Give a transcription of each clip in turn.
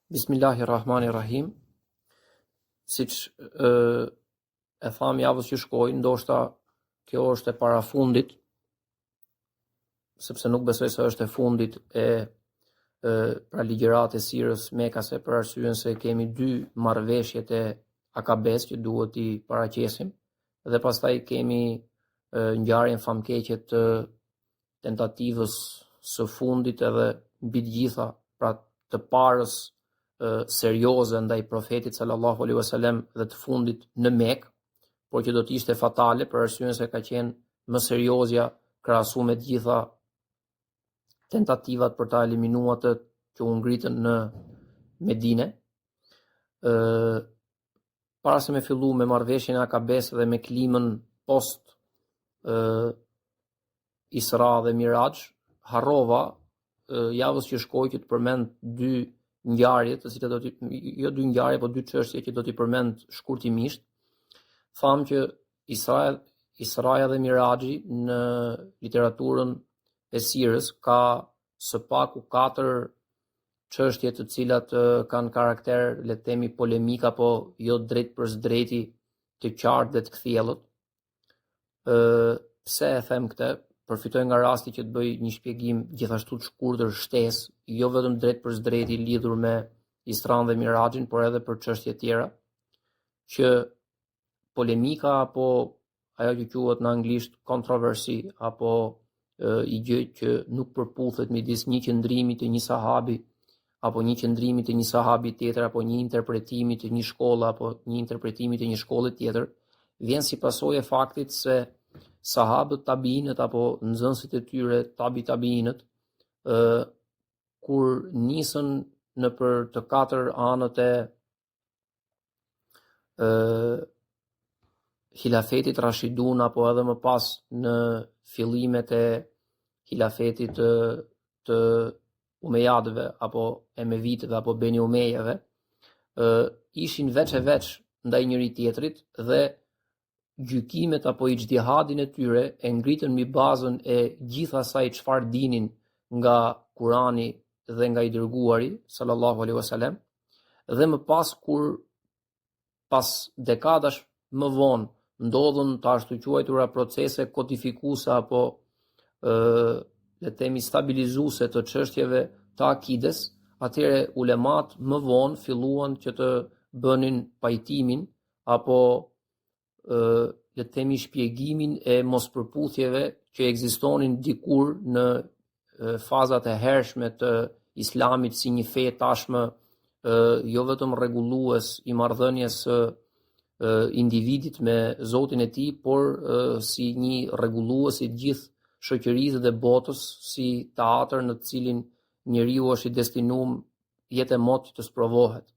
Bismillahirrahmanirrahim. Siç e tham javës që shkoi, ndoshta kjo është e parafundit, sepse nuk besoj se është e fundit pra ligjëratë e sirrës mekase, për arsyeën se kemi dy marrëveshjet e Akabes që duhet i paraqesim, dhe pastaj kemi ngjarjen famkeqe të tentativës së fundit edhe mbi të gjitha, pra të parës serioze ndaj profetit sallallahu alaihi wasallam dhe të fundit në Mekë, por që do të ishte fatale për arsyeën se ka qenë më seriozja krahasuar me të gjitha tentativat për ta eliminuar atë që u ngritën në Medinë. Para se me fillu me marrëveshjen e Akabes dhe me klimën post Isra dhe Miraj, harrova javës që shkoi që të përmend dy ngjarje, të cilat do të jo dy ngjarje, por dy çështje që do t'i përmend shkurtimisht. Tham që Israja dhe Miraxhi në literaturën e sirrës ka së paku 4 çështje të cilat kanë karakter, le të themi, polemik apo jo drejt për drejti të qartë dhe të kthjellët. Pse e them këtë? Përfitoj nga rasti që të bëj një shpjegim gjithashtu të shkurtër shtesë, jo vetëm drejt për drejti lidhur me Isran dhe Miraxhin, por edhe për çështje tjera, që polemika apo ajo që quhet në anglisht controversy, apo i gjë që nuk përputhet midis një qëndrimi të një sahabi apo një qëndrimi të një sahabi tjetër, apo një interpretimi të një shkolle apo një interpretimi të një shkolle tjetër, vjen si pasojë e faktit se sahabët tabiinët apo nxënësit e tyre tabiinët kur nisën në për të 4 anët e hilafetit Rashidun apo edhe më pas në fillimet e hilafetit të Umejadëve apo Emevitëve apo Beni Umejeve, ishin veç e veç ndaj njëri tjetrit dhe gjykimet apo ixtihadin e tyre e ngritën mbi bazën e gjithë asaj çfarë dinin nga Kurani dhe nga i dërguari sallallahu alaihi wasallam, dhe më pas kur pas dekadash më vonë ndodhën të ashtu quajtura procese kodifikuese apo le të themi stabilizuese të çështjeve të akides, atëherë ulemat më vonë filluan që të bënin pajtimin apo le të themi shpjegimin e mospërputhjeve që ekzistonin dikur në fazat e hershme të Islamit si një fe tashmë jo vetëm rregullues i marrëdhënies së individit me Zotin e tij, por si një rregullues i gjithë shoqërisë dhe botës, si teatër në të cilin njeriu është i destinuar jetë e mot të sprovohet.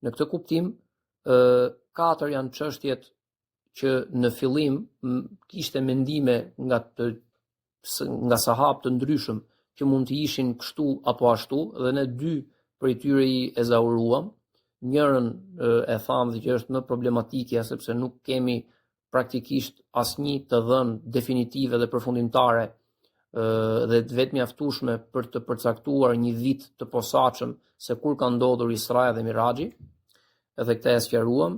Në këtë kuptim, 4 janë çështjet që në fillim kishte mendime nga sahabë të ndryshëm që mund të ishin kështu apo ashtu, dhe ne 2 prej tyre i ezauruam. Njërën e thamë që është më problematike, sepse nuk kemi praktikisht asnjë të dhënë definitive dhe përfundimtare dhe të vetë mjaftueshme për të përcaktuar një vit të posaçëm se kur ka ndodhur Israja dhe Miraxhi, edhe këtë e sqaruam.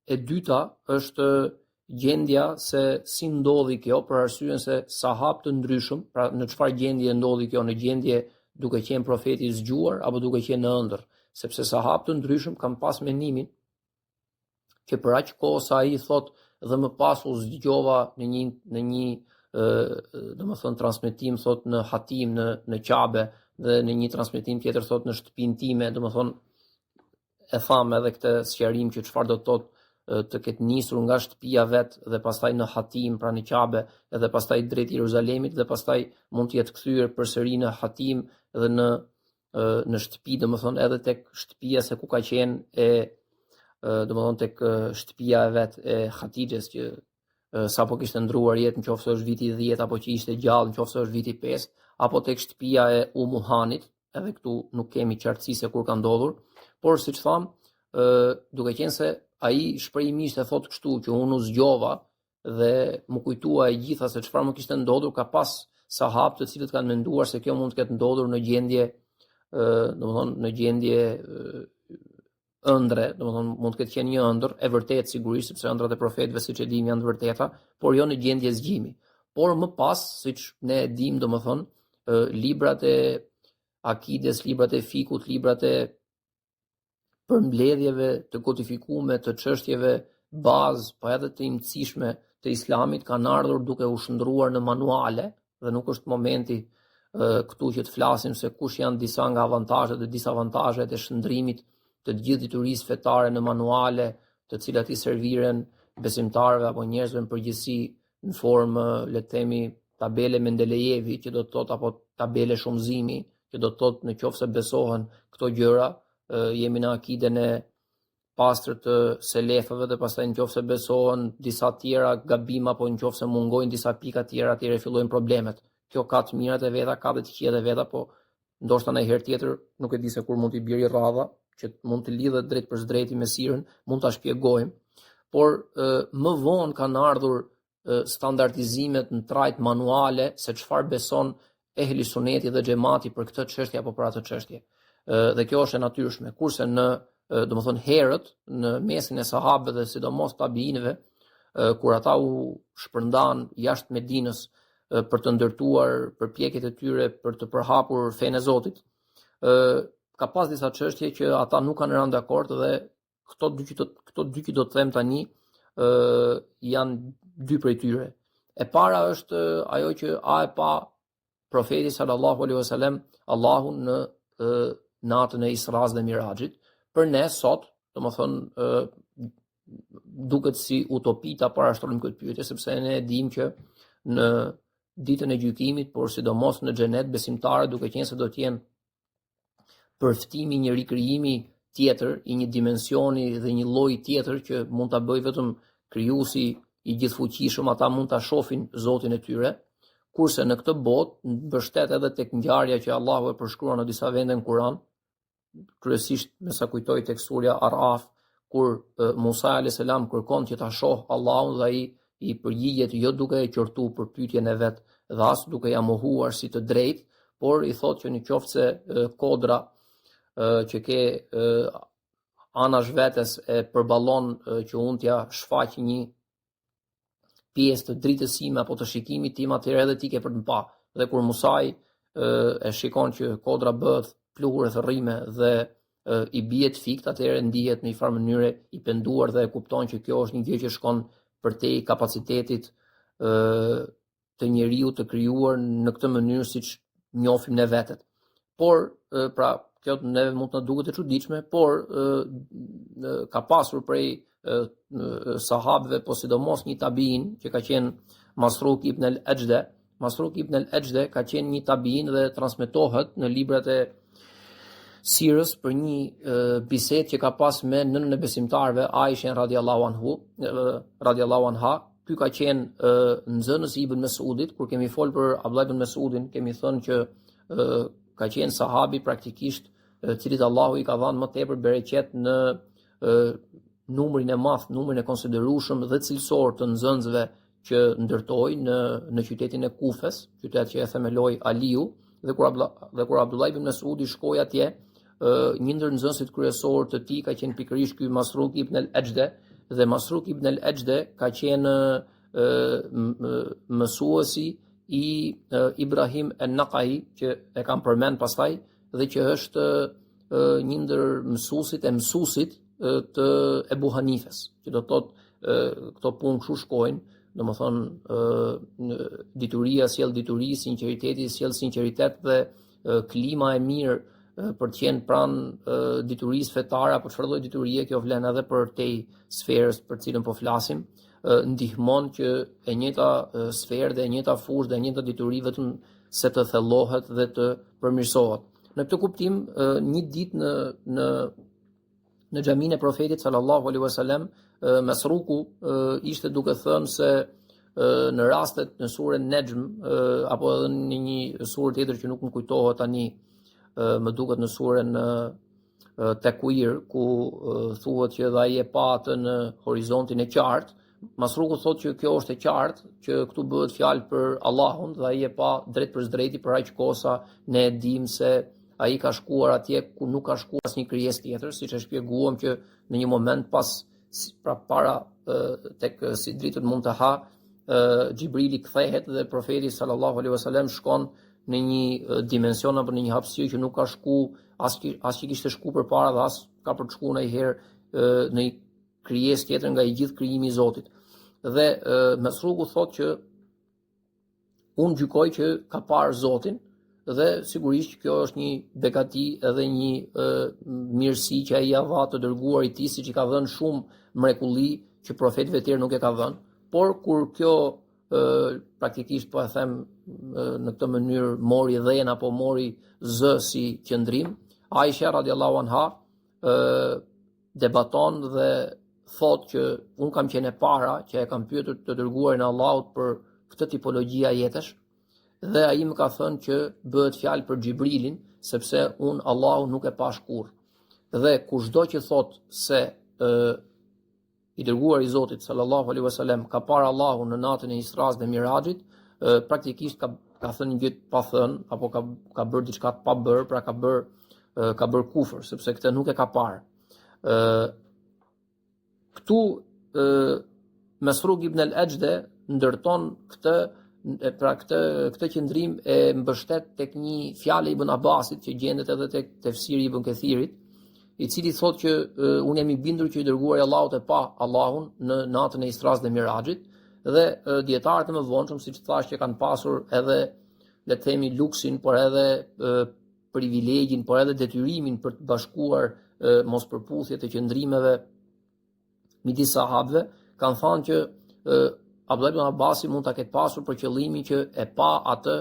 E dyta është gjendja se si ndodhi kjo, për arsyeën se sahabë të ndryshëm, pra në çfarë gjendje ndodhi kjo, në gjendje duke qenë profeti i zgjuar apo duke qenë në ëndër, sepse sahabë të ndryshëm kanë pas mendimin që për aq kohë sa ai thotë dhe më pas u zgjova në një domethënë transmetim thotë në Hatim në Qabe, dhe në një transmetim tjetër thotë në shtëpinë time, domethënë e tham edhe këtë sqarim që çfarë do të thotë të ketë nisur nga shtëpia vet dhe pastaj në Hatim, pra në Qabe, edhe pastaj drejt Jeruzalemit, dhe pastaj mund të jetë kthyer përsëri në Hatim dhe në shtëpi, domethënë edhe tek shtëpia se ku ka qenë domethënë tek shtëpia e vet e Hatixhes, që sapo kishte ndruar jetë, nëse është viti 10 apo që ishte gjallë, nëse është viti 5, apo tek shtëpia e Umuhanit, edhe këtu nuk kemi qartësi se kur ka ndodhur, por siç tham, duke qenë se ai shprehimisht e thot kështu që unë u zgjova dhe më kujtua e gjitha se çfarë më kishte ndodhur, ka pas sahabë të cilët kanë menduar se kjo mund të ketë ndodhur në gjendje domethënë në gjendje ëndre, domethënë mund të ketë qenë një ëndër e vërtetë sigurisht, sepse ëndrat e profetëve siç e dimë janë të vërteta, por jo në gjendje zgjimi. Por më pas, siç ne e dimë, domethënë, librat e akides, librat e fikut, librat e përmbledhjeve të kodifikuara të çështjeve bazë, po edhe të imtësishme të Islamit kanë ardhur duke u shndruar në manuale, dhe nuk është momenti këtu që të flasim se kush janë disa nga avantazhet dhe disavantazhet e shndrimit të gjithë diturisë fetare në manuale, të cilat i serviren besimtarëve apo njerëzve në përgjithësi në formë, le të themi, tabele Mendelejevi, që do të thotë, apo tabele shumëzimi, që do të thotë në qoftë se besohen këto gjëra, jemi në akiden e pastër të selefëve, dhe pastaj në qoftë se besohen disa tjera gabima, apo në qoftë se mungojnë disa pika tjera, atëherë fillojnë problemet. Kjo ka të mirat e veta, ka dhe të këqijat e veta, po ndoshta në herë tjetër nuk e di se kur mund t'i biri rradha, që mund të lidhet drejt për drejti me sirën, mund ta shpjegojmë, por më vonë kanë ardhur standardizimet në trajt manuale se çfarë beson ehli suneti dhe xhamati për këtë çështje apo për atë çështje. Dhe kjo është e natyrshme, kurse në domethënë herët në mesin e sahabëve dhe sidomos tabiinëve, kur ata u shpërndan jashtë Medinës për të ndërtuar përpjekjet e tyre për të përhapur fenë e Zotit, ka pas disa çështje që ata nuk kanë rënë dakord, dhe këto dy që do të them tani janë dy prej tyre. E para është ajo që a e pa profeti sallallahu alaihi wasallam Allahun në natën e Isras dhe Miraxhit. Për ne sot, domethënë duket si utopi ta parashtrojmë këtë pyetje, sepse ne e dimë që në ditën e gjykimit, por sidomos në xhenet, besimtarët, duke qenë se do të jenë përftimi një rikrijimi tjetër, i një dimensioni dhe një lloji tjetër që mund ta bëjë vetëm krijuesi i gjithfuqishëm, ata mund ta shohin Zotin e tyre, kurse në këtë botë mbështet edhe tek ngjarja që Allahu e përshkruan në disa vende në Kur'an, kryesisht me sa kujtoj tek surja Araf, kur Musa alayhis salam kërkon që ta shoh Allahun dhe ai i përgjigjet jo duke e qortuar për pyetjen e vet dhe as duke ja mohuar si të drejtë, por i thotë që në qoftë se kodra që ke anash vetes e përballon që unë t'ja shfaq një pjesë të dritësime apo të shikimit tim, atëherë edhe ti ke për të pa. Dhe kur Musai e shikon që kodra bëhet pluhur e thërrime dhe i bie të fikt, atëherë ndihet në një farë mënyre i penduar dhe e kupton që kjo është një gjë që shkon përtej kapacitetit të njeriu të krijuar në këtë mënyrë siç njohim ne vetet. Por pra kjo neve mund të na duket e çuditshme, por ka pasur prej sahabëve, po sidomos një tabiin që ka qenë Masruk ibn al-Ajda. Masruk ibn al-Ajda ka qenë një tabiin dhe transmetohet në librat e sirës për një bisedë që ka pas me nënën e besimtarëve, Aisha radiallahu anha. Ky ka qenë nxënës i Ibn Mesudit. Kur kemi folur për Abdullah ibn Mesudin, kemi thënë që ka qenë sahabi praktikisht cilit Allahu i ka dhënë më tepër bereqet në numrin e madh, numrin e konsiderueshëm dhe cilësor të nxënësve që ndërtoi në qytetin e Kufës, qytet që e themeloi Aliu, dhe kur Abdullah ibn Mesudi shkoi atje, një ndër nxënësit kryesor të tij ka qenë pikërisht ky Masruk ibn al-Ajda, dhe Masruk ibn al-Ajda ka qenë mësuesi i Ibrahim an-Naqai, që e kam përmend pastaj, dhe që është një ndër mësuesit e mësuesit të Ebu Hanifes, që do të thotë këto punë kshu shkojnë, domethënë dituria sjell dituri, sinqeriteti sjell sinqeritet, dhe klima e mirë për të qenë pranë diturisë fetare apo çfarë lloj diturie, kjo vlen edhe për tej sferës për cilën po flasim, ndihmon që e njëjta sferë dhe e njëjta fushë dhe e njëjta dituri vetëm se të thellohet dhe të përmirësohet. Në këtë kuptim, një ditë në xhaminë e profetit sallallahu alaihi wasallam, Masruku ishte duke thënë se në rastet në surën Nejm apo edhe në një surë tjetër që nuk më kujtohet tani, më duket në surën Takwir, ku thuhet që dhe ai e pa atë në horizontin e qartë. Masruku thotë që kjo është e qartë, që këtu bëhet fjalë për Allahun, dhe ai e pa drejt për drejti për aq kosa ne e dim se ai ka shkuar atje ku nuk ka shkuar asnjë krijesë tjetër, siç e shpjeguam që në një moment pas para tek Sidritul Muntaha, Xhibrili kthehet dhe profeti sallallahu alaihi wasallam shkon në një dimension apo në një hapësirë që nuk ka shku as që kishte shku përpara dhe as ka për të shkuar ndonjëherë në një krijesë tjetër nga i gjithë krijimi i Zotit. Dhe Mesrugu thotë që unë gjykoj që ka parë Zotin, dhe sigurisht kjo është një begati edhe një mirësi që ai ia dha të dërguarit të tij, siç i ka dhënë shumë mrekulli që profetëve tjerë nuk e ka dhënë. Por kur kjo praktikisht po e them në këtë mënyrë mori dhën apo mori zë si qëndrim, Aisha radiallahu anha debaton dhe thot që unë kam qenë e para që e kam pyetur të dërguarin e Allahut për këtë tipologjia jetësh, dhe ai më ka thënë që bëhet fjalë për Xhibrilin, sepse unë Allahu nuk e pash kurrë. Dhe kushdo që thot se i dërguar i Zotit sallallahu alaihi wasallam ka parë Allahun në natën e Isras dhe Miraxhit, praktikisht ka thënë një gjë pa thënë, apo ka bërë diçka pa bërë, pra ka bërë kufër, sepse këtë nuk e ka parë. Këtu Mesrug ibn al-Ajde ndërton këtë qendrim e mbështet tek një fjalë Ibn Abbasit që gjendet edhe tek tefsiri Ibn Kathirit, i cili thotë që unë jam i bindur që i dërguari i Allahut e pa Allahun në natën e Isras dhe Miraxhit, dhe dietarët e mëvonshëm, siç thash, që kanë pasur edhe le të themi luksin, por edhe privilegjin, por edhe detyrimin për të bashkuar mospërputhje të qëndrimeve midis sahabëve, kanë thënë që Abdullah ibn Abbasi mund ta ketë pasur për qëllimin që e pa atë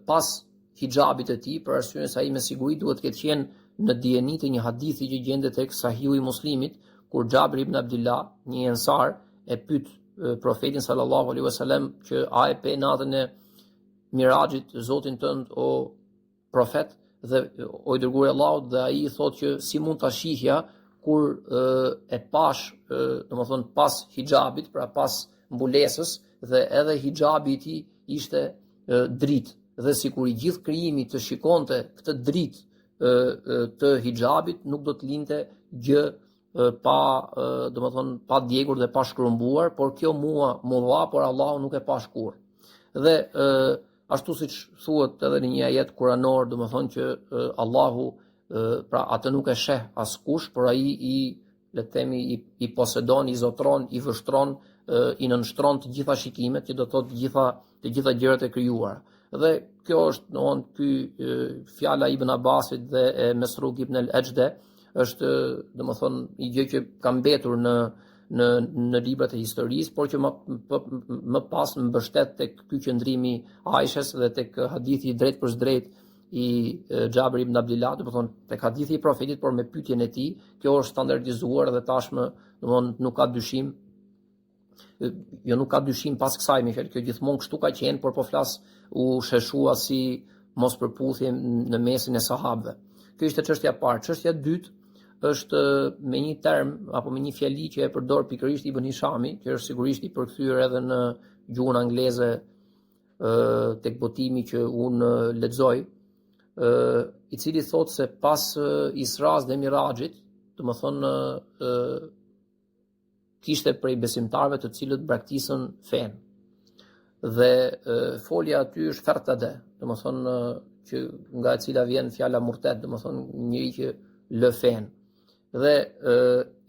pas hijabit të tij, për arsye se ai me siguri duhet të ketë qenë në dieni të një hadithi që gjendet tek Sahihu i Muslimit, kur Xhabir ibn Abdullah, një ensar, e pyet profetin sallallahu alaihi wasallam që a e pe natën e Miraxhit Zotin tënd o profet, dhe o i dërguar i Allahut, dhe ai i thotë që si mund ta shihja kur e pash, domethënë pas hijabit, pra pas mbulesës, dhe edhe hijabi i tij ishte dritë, dhe sikur i gjithë krijimi të shikonte këtë dritë të hijabit, nuk do të linte gjë pa djegur dhe pa shkrumbuar, por kjo mua mu dha, por Allahu nuk e pa shkur. Dhe ashtu siç thuhet edhe në një ajet kuranor, domethënë që Allahu pra atë nuk e sheh askush, por ai le të themi i posedon, i zotron, i vështron, i nënshtron të gjitha shikimet, që do të thotë të gjitha gjërat e krijuara. Dhe kjo është ky fjala Ibn Abbasit dhe e Mesrug ibn al-Ajde është domethënë një gjë që ka mbetur në librat e historisë, por që më pas mbështet tek ky qëndrimi Aishës dhe tek hadithi drejt për drejt i Xhabir ibn Abdullah, domethënë tek hadithi i profetit, por me pyetjen e tij, kjo është standardizuar dhe tashmë domethënë nuk ka dyshim. Jo, nuk ka dyshim pas kësaj, më fal, kjo gjithmonë kështu ka qenë, por po flas u sheshua si mospërputhje në mesin e sahabëve. Kjo ishte çështja e parë. Çështja e dytë është me një term apo me një fjali që e përdor pikërisht Ibn Hishami, që është sigurisht i përkthyer edhe në gjuhën angleze tek botimi që unë lexoj, i cili thotë se pas Isras dhe Miraxhit, domethënë kishte prej besimtarëve të cilët braktisën fen. Dhe folja aty është fertade, domethënë që nga e cila vjen fjala murted, domethënë njëri që lë fen. Dhe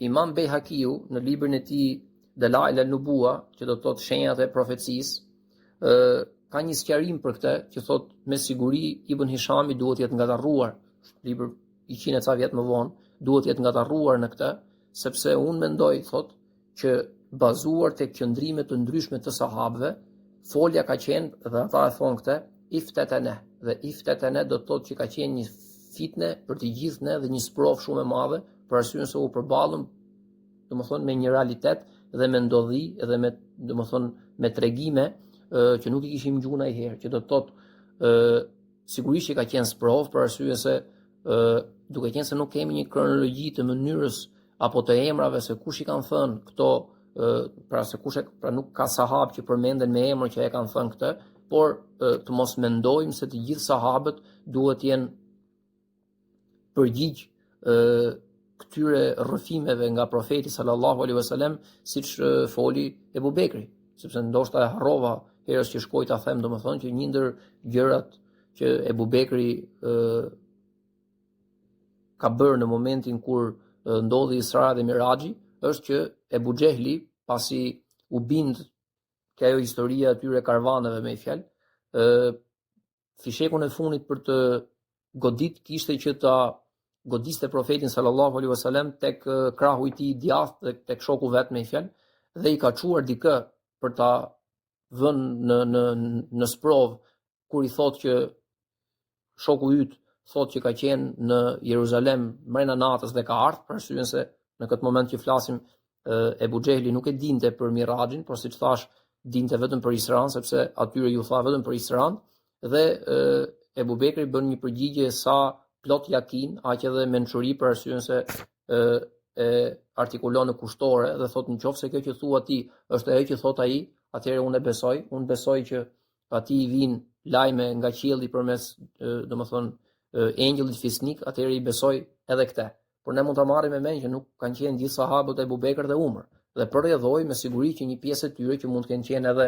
Imam Bejhakiu në librin e tij Dalail al-Nubuwa, që do të thotë shenjat e profecisë, ka një sqarim për këtë, që thotë me siguri Ibn Hishami duhet të jetë ngatarruar, libër i 100 e ca vjet më vonë, duhet të jetë ngatarruar në këtë, sepse unë mendoj, thotë, që bazuar tek qëndrime të ndryshme të sahabëve, folja ka qenë, dhe ata e thonë këtë, iftetene, dhe iftetene do të thotë që ka qenë një fitne për të gjithë ne dhe një sprov shumë e madhe, për arsye se u përballëm, domethënë me një realitet dhe me ndodhi dhe me domethënë me tregime që nuk i kishim gjuhën ai herë, që do të thotë sigurisht që ka qenë sprov, për arsye se duke qenë se nuk kemi një kronologji të mënyrës apo të emrave se kush i kanë thënë këto, pra nuk ka sahab që përmenden me emër që e kanë thënë këtë, por të mos mendojmë se të gjithë sahabët duhet jenë përgjigj këtyre rrëfimeve nga profeti sallallahu alaihi wasallam, siç foli Ebu Bekri, sepse ndoshta e harrova herës që shkoj ta them, domethënë që një ndër gjërat që Ebu Bekri ka bërë në momentin kur ndodhi Isra dhe Miraxhi është që Ebu Xehli, pasi u bind ke ajo historia atyre karvaneve me fjalë, fishekun e funit për të godit kishte që ta godiste profetin sallallahu alaihi wasallam tek krahu i tij i djathtë dhe tek shoku vet me fjalë, dhe i ka çuar dikë për ta vënë në sprov, kur i thotë që shoku yt thotë që ka qenë në Jeruzalem mrena natës dhe ka ardhur, për arsyeën se në këtë moment që flasim Ebu Xehli nuk e dinte për Miraxhin, por siç thash dinte vetëm për Isran, sepse atyre ju tha vetëm për Isran, dhe Ebu Bekri bën një përgjigje sa plot yakin, aq edhe mençuri, për arsyeën se e artikulon në kushtore dhe thotë nëse kjo që thua ti është ajo që thot ai, atëherë unë besoj që atij i vijnë lajme nga qielli përmes engjëllit fisnik, atëherë i besoj edhe këtë. Por ne mund ta marrim me mend që nuk kanë qenë gjithë sahabët e Abu Bekr dhe Umar, dhe përrjedhoi me siguri që një pjesë e tyre që mund të kenë qenë edhe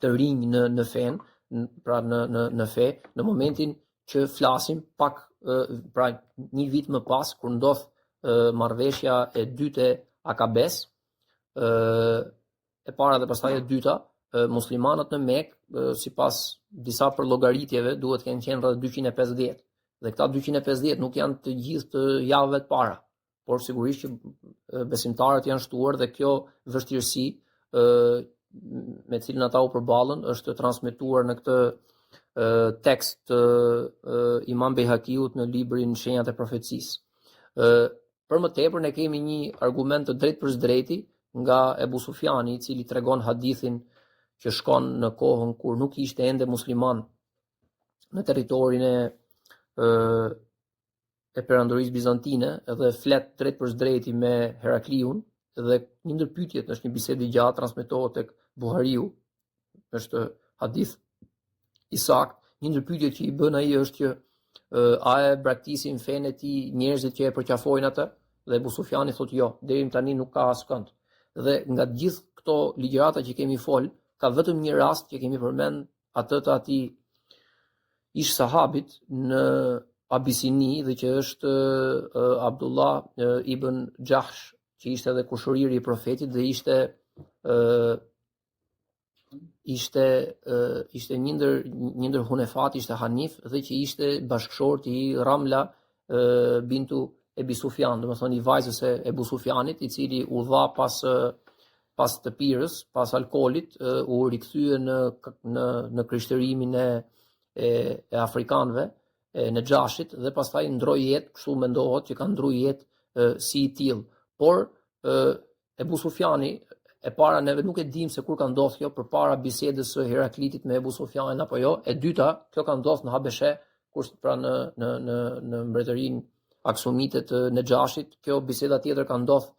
të rinj në fen, pra në fe, në momentin që flasim pak, pra një vit më pas, kur ndodh marrëveshja e dytë e Akabes, e para dhe pastaj e dyta, muslimanët në Mekë, sipas disa përllogaritjeve, duhet të kenë qenë rreth 250. Dhe këta 250 nuk janë të gjithë të javëve të para, por sigurisht që besimtarët janë shtuar, dhe kjo vështirësi me cilën ata u përballën është transmetuar në këtë tekst Imam Bejhakiut në librin Shenjat e Profecisë. Për më tepër ne kemi një argument të drejtë për drejti nga Ebu Sufjani, i cili tregon hadithin që shkon në kohën kur nuk ishte ende musliman në territorin e perandorisë bizantine, dhe flet drejt për drejti me Herakliun, dhe një ndër pyetjet, është një bisedë e gjatë, transmetohet tek Buhariu, është hadith i saktë. Një ndër pyetjet që i bën ai është që a e braktisin fenë e tij njerëzit që e përqafojnë atë, dhe Ebu Sufjani thotë jo, deri tani nuk ka askënd. Dhe nga gjithë këto ligjërata që kemi fol, ka vetëm një rast që kemi përmend atë të atij ish sahabit në Abisini, dhe që është Abdullah ibn Jahsh, që ishte edhe kushëriri i profetit, dhe ishte një ndër hunefat, ishte Hanif, dhe që ishte bashkëshorti i Ramla bintu Ebi Sufjan, domethënë i vajzës e Ebu Sufjanit, i cili u dha pas të pirës, pas alkoolit, u rikthye në krishterimin e afrikanëve, në Xhashit, dhe pastaj ndroi jetë, kështu mendohet që ka ndruar jetë si i tillë. Por Ebu Sufjani, e para neve nuk e dim se kur ka ndodhur kjo, përpara bisedës së Heraklitit me Ebu Sufjanin apo jo. E dyta, kjo ka ndodhur në Habeshe, pra në mbretërinë aksumitet në Xhashit. Kjo biseda tjetër ka ndodhur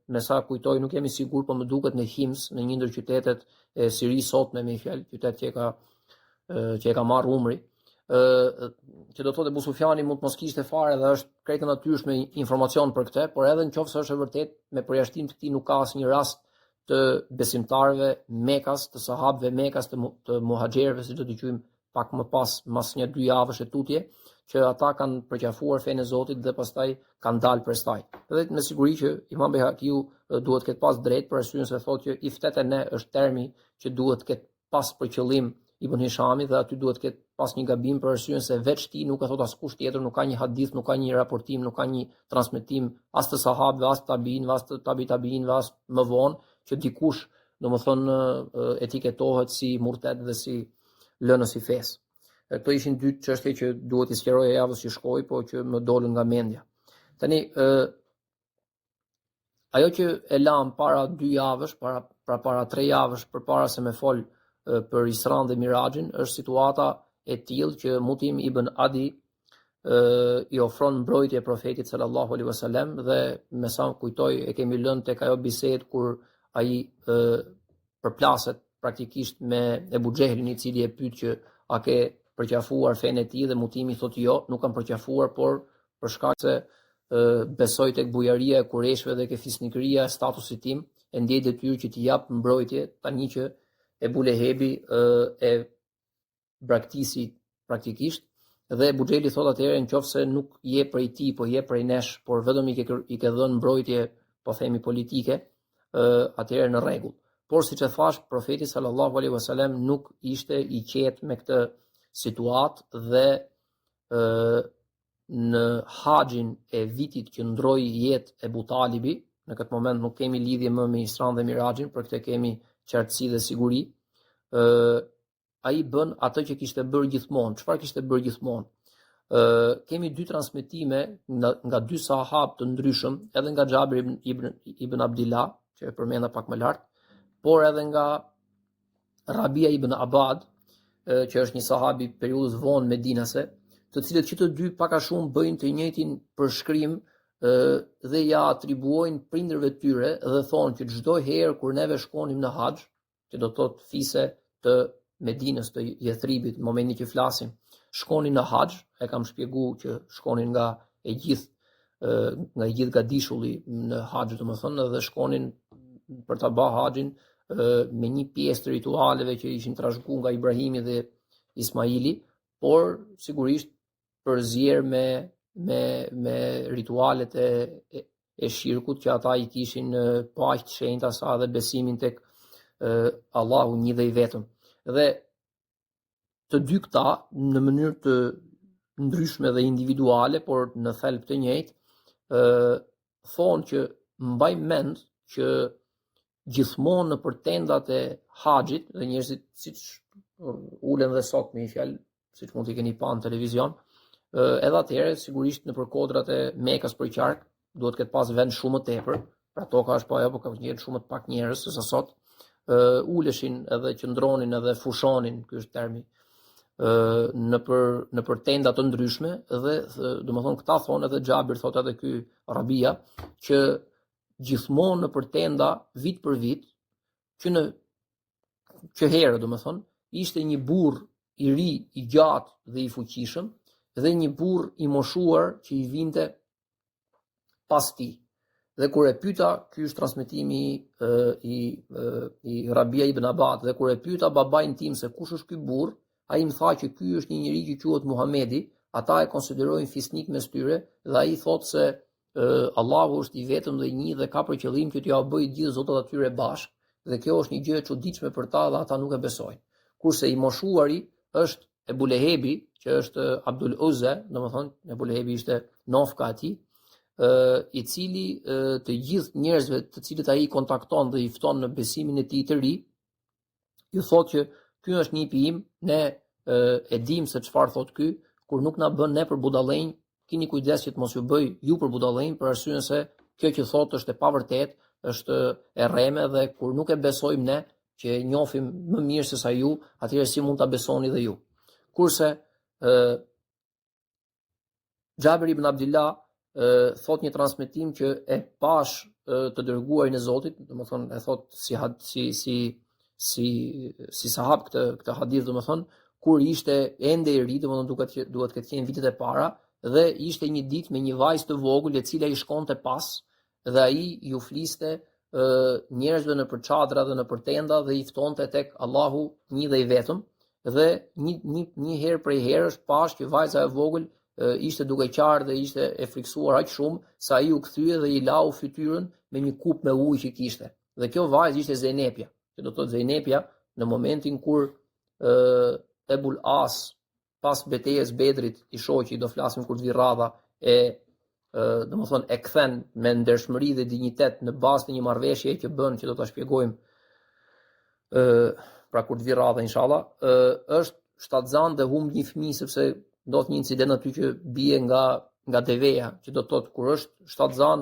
me sa kujtoj, nuk jemi sigur, por më duket në Hims, në një ndër qytetet e Sirisë sotme, me fjalë, qytet që e ka marrë Umri. Që do thotë Ebu Sufjani mund të mos kishte fare dhe është krejtë natyrshme informacion për këtë, por edhe nëse është e vërtet, me përjashtim të këtij nuk ka asnjë rast të besimtarëve Mekas, të sahabëve Mekas, të muhaxherëve, siç do t'i quajmë pak më pas, mas 1-2 javësh e tutje, që ata kanë përqafuar fenë e Zotit dhe pastaj kanë dalë prej saj. Dhe me siguri që Imam Bejhakiu duhet të ketë pas drejt, për arsyeën se thotë që iftetene është termi që duhet të ketë pas për qëllim Ibn Hishami, dhe aty duhet të ketë pas një gabim, për arsyeën se veç ti nuk e thot askush tjetër, nuk ka një hadith, nuk ka një raportim, nuk ka një transmetim as të sahabëve, as të tabiinëve, as të tabiinëve, as më vonë, që dikush domethënë etiketohet si murted dhe si lënës i fesë. Këto ishin dy çështje që duhet i sqaroja javës që shkoi, po që më dolën nga mendja. Tani ajo që e lam para 2 javësh, para 3 javësh, përpara se me fol për Isran dhe Miraxhin, është situata e tillë që Mutim ibn Adi i ofron mbrojtje profetit sallallahu alaihi wasallam, dhe me sa kujtoj e kemi lënë tek ajo bisedë kur ai përplaset praktikisht me Ebu Xehlin, i cili e pyet që a ke përqafuar fenë e tij dhe Mutimi thotë jo, nuk kanë përqafuar, por për shkak se besoj tek bujaria e Kureshëve dhe ke fisnikëria e statusit tim, e ndjej detyrë që t'i jap mbrojtje tani që Ebu Lehebi e braktisi praktikisht, dhe Ebu Xheli thot atëherë nëse nuk je prej tij, po je prej nesh, por vetëm i ke dhënë mbrojtje, po themi politike, atëherë në rregull. Por siç e thash, profeti sallallahu alaihi wasallam nuk ishte i qetë me këtë situatë dhe në haxhin e vitit që ndroi jetë Ebu Talibi, në këtë moment nuk kemi lidhje më me Isran dhe Miraxhin, për këtë kemi qartësi dhe siguri. Ai bën atë që kishte bërë gjithmonë. Çfarë kishte bërë gjithmonë? Kemi dy transmetime nga dy sahabë të ndryshëm, edhe nga Xhabir ibn Abdillah, që e përmenda pak më lart, por edhe nga Rabia ibn Abad, që është një sahabi periudhës vonë medinase, të cilët që të dy pak a shumë bëjnë të njëjtin përshkrim dhe ja atribuojnë prindërve të tyre dhe thonë që çdo herë kur neve shkonim në haxh, që do thotë fise të Medinës, të Jethribit, në momentin që flasim, shkonin në haxh, e kam shpjeguar që shkonin nga i gjithë gadishulli në haxh, domethënë, dhe shkonin për ta bërë haxhin me një pjesë të ritualeve që ishin trashëguar nga Ibrahimi dhe Ismaili, por sigurisht përzier me ritualet e shirkut që ata i kishin paqë të shenjta sa dhe besimin tek Allahu një dhe i vetëm. Dhe të dy këta në mënyrë të ndryshme dhe individuale, por në thelb të njëjtë, thonë që mbaj mend që gjithmonë në tendat e haxhit, dhe njerëzit siç ulen dhe sot me një fjalë, siç mund t'i keni pa në televizion, edhe atëherë sigurisht në kodrat e Mekës për qark duhet të ketë pas vend shumë më tepër, pra toka është po ajo, po ka njëherë shumë të pak njerëz se sa sot, uleshin edhe qëndronin edhe fushonin, ky është termi, në tenda të ndryshme, dhe domethënë këta thonë, edhe Xhabir thotë edhe ky Rabia, që gjithmonë në tenda vit për vit, që herë domethënë ishte një burr i ri, i gjatë dhe i fuqishëm, dhe një burr i moshuar që i vinte pas tij. Dhe kur e pyeta, ky është transmetimi i Rabia ibn Abad, dhe kur e pyeta babain tim se kush është ky burr, ai më tha që ky është një njeri që quhet Muhamedi, ata e konsiderojnë fisnik mes tyre, dhe ai thotë se Allahu është i vetëm dhe i një dhe ka për qëllim që t'ja bëjë gjithë zotat atyre bashkë, dhe kjo është një gjë e çuditshme për ta dhe ata nuk e besojnë. Kurse i moshuari është Ebu Lehebi, që është Abdul Uzza, domethënë Ebu Lehebi ishte nofka e tij, i cili të gjithë njerëzve të cilët ai kontakton dhe i fton në besimin e tij të ri, ju thotë që ky është nipi im, ne e dim se çfarë thotë ky, kur nuk na bën ne për budallënj, keni kujdes që të mos ju bëj ju për budallënj, për arsyeën se kjo që thotë është e pavërtet, është e rreme, dhe kur nuk e besojmë ne, që e njohim më mirë se sa ju, atëherë si mund ta besoni dhe ju. Kurse Xhabir ibn Abdillah thot një transmetim që e pash të dërguarin e Zotit, domethënë e thot si sahab këtë hadith, domethënë kur ishte ende i ri, domethënë duhet të kenë vitet e para, dhe ishte një ditë me një vajzë të vogël e cila i shkonte pas, dhe ai ju fliste njerëzve në çadra dhe në tenda dhe i ftonte tek Allahu një dhe i vetëm, dhe një herë prej herësh pash që vajza e vogël ishte duke qarë dhe ishte e friksuar aq shumë sa ai u kthye dhe i lau fytyrën me një kup me ujë që kishte. Dhe kjo vajzë ishte Zejnepja, që do thotë Zejnepja në momentin kur Ebul As pas betejës Bedrit i shoqi, do flasim kur të vi radha, domethënë e kthen me ndershmëri dhe dinjitet në bazë të një marrëveshje që bën, që do ta shpjegojmë pra kur të vi radha inshallah, është shtatzan dhe humb një fëmijë sepse ndodh një incident aty që bie nga deveja, që do të thotë kur është shtatzan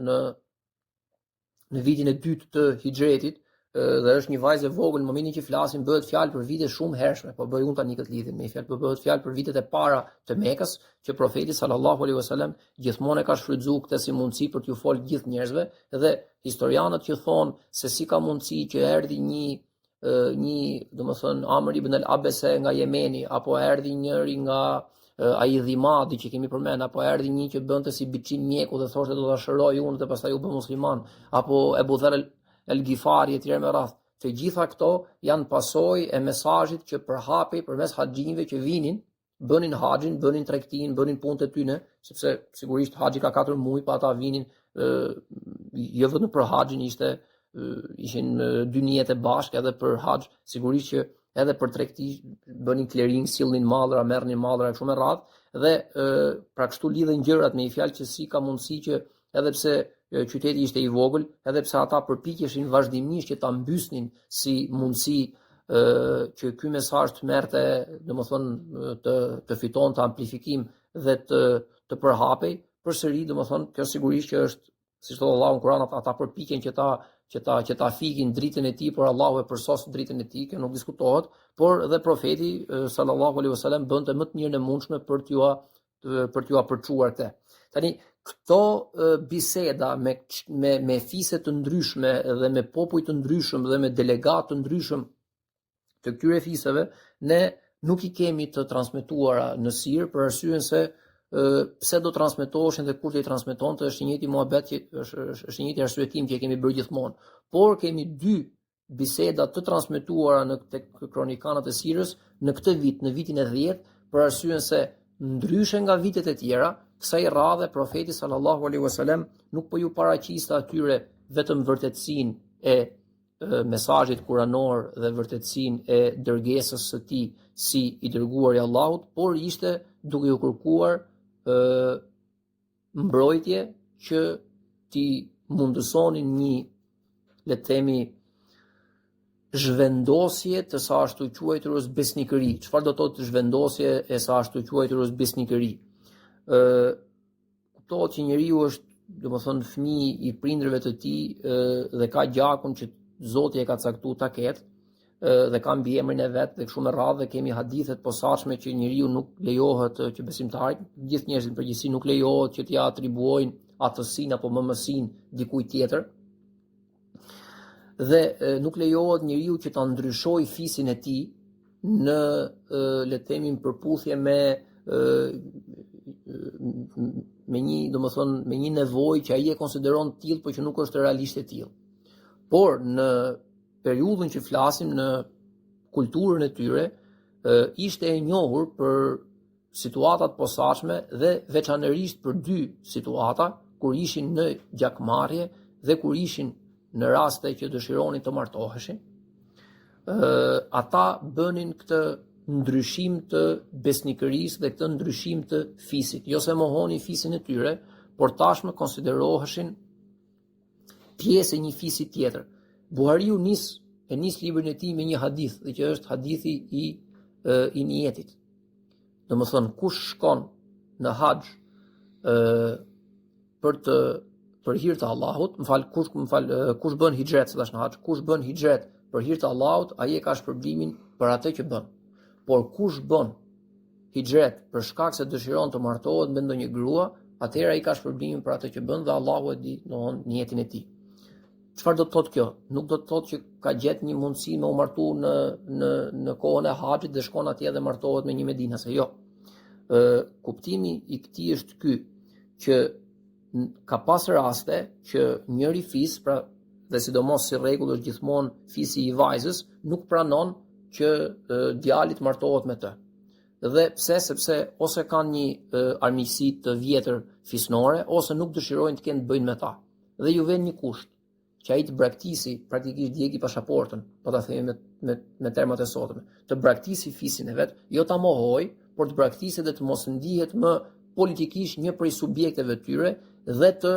në vitin e dytë të hijretit, dhe është një vajzë e vogël, në momentin që flasim bëhet fjalë për vite shumë hershme, po bëj unë tani këtë lidhje me fjalë, po bëhet fjalë për vitet e para të Mekës, që profeti sallallahu alaihi wasallam gjithmonë e ka shfrytzuar këtë si mundësi për t'ju folë gjithë njerëzve, dhe historianët që thonë se si ka mundësi që erdhi një një, domethënë Amr ibn al-Abese nga Jemeni, apo erdhi njëri nga ai Dhimadi që kemi përmend, apo erdhi një që bënte si biçim mjeku dhe thoshte do ta shëroj unë dhe pastaj u bë musliman, apo Ebu Dher el-Ghifari etj me radhë. Të gjitha këto janë pasojë e mesazhit që përhapej përmes haxhinëve që vinin, bënin haxhin, bënin tregtin, bënin punët e tyre, sepse sigurisht haxhi ka 4 muaj, pa ata vinin jo vetëm për haxhin, ishin 2 njete bashkë edhe për haxh, sigurisht që edhe për tregti bënin clearing, sillnin mallra, merrnin mallra kështu me radhë, dhe pra kështu lidhen gjërat me një fjalë që si ka mundësi që edhe pse qyteti ishte i vogël, edhe pse ata përpiqeshin vazhdimisht që ta mbysnin si mundësi që ky mesazh të merrte, domethënë të fitonte amplifikim dhe të përhapej, përsëri domethënë kjo sigurisht që është, siç thot Allahu në Kur'an, ata përpiqen që ta fikin dritën e tij, por Allahu e përsos dritën e tij, kjo nuk diskutohet, por dhe profeti sallallahu alaihi wasallam bënte më të mirën e mundshme për t'ju përçuar këtë. Tani këto biseda me fise të ndryshme dhe me popull të ndryshëm dhe me delegat të ndryshëm të këtyre fiseve, ne nuk i kemi të transmetuara në sir, për arsyeën se pse do transmetoheshin dhe kur të i transmetonte është një njëjti muhabet, është një njëjti arsyetim që e kemi bërë gjithmonë. Por kemi 2 biseda të transmetuara në kronikanët e sirës në këtë vit, në vitin e 10, për arsyeën se ndryshe nga vitet e tjera, kësaj radhe profeti sallallahu alaihi wasallam nuk po ju paraqiste atyre vetëm vërtetësinë e mesazhit kuranor dhe vërtetësinë e dërgesës së tij si i dërguar i Allahut, por ishte duke ju kërkuar mbrojtje që ti mundësonin një, le të themi, zhvendosje të sa ashtu quajturës besnikëri. Çfarë do thotë zhvendosje e sa ashtu quajturës besnikëri? Kuptohet që njeriu është, domethënë, fëmijë i prindërve të tij dhe ka gjakun që Zoti e ka caktuar ta ketë, dhe ka mbiemrin e vet dhe kështu me radhë, dhe kemi hadithe të posaçme që njeriu nuk lejohet që besimtarit, gjithë njerëzit në përgjithësi nuk lejohet që t'ia atribuojnë atësinë apo mëmësinë dikujt tjetër. Dhe nuk lejohet njeriu që ta ndryshojë fisin e tij në, le të themi, përputhje me një, domethënë, me një nevojë që ai e konsideron të tillë, por që nuk është realisht e tillë. Por në periudhën që flasim, në kulturën e tyre, ishte e njohur për situatat posaçme dhe veçanërisht për 2 situata, kur ishin në gjakmarrje dhe kur ishin në raste që dëshironin të martoheshin. Ata bënin këtë ndryshim të besnikërisë dhe këtë ndryshim të fisit. Jo se mohonin fisin e tyre, por tashmë konsideroheshin pjesë e një fisi tjetër. Buhariu nis librin e tij me një hadith, dhe që është hadithi i niyetit. Domethënë, kush shkon në haxh për hir të Allahut, kush bën hijret, thash në haxh, kush bën hijret për hir të Allahut, ai e ka shpërblimin për atë që bën. Por kush bën hijret për shkak se dëshiron të martohet me ndonjë grua, atëherë ai ka shpërblimin për atë që bën dhe Allahu e di, domthon, niyetin e tij. Çfarë do të thotë kjo? Nuk do të thotë që ka gjetë një mundësi me u martu në kohën e haxhit dhe shkon atje dhe martohet me një medinase. Jo. Kuptimi i këtij është ky, që ka pas raste që njëri fis, pra, dhe sidomos si rregull është gjithmonë fisi i vajzës, nuk pranon që djali të martohet me të. Dhe pse? Sepse ose kanë një armiqësi të vjetër fisnore, ose nuk dëshirojnë të kenë të bëjnë me ta. Dhe ju vjen një kusht, që ai të braktisi, praktikisht djegi pasaportën, po ta themi me termat e sotme, të braktisi fisin e vet, jo ta mohoj, por të braktisi dhe të mos ndihet më politikisht një prej subjekteve të tyre dhe të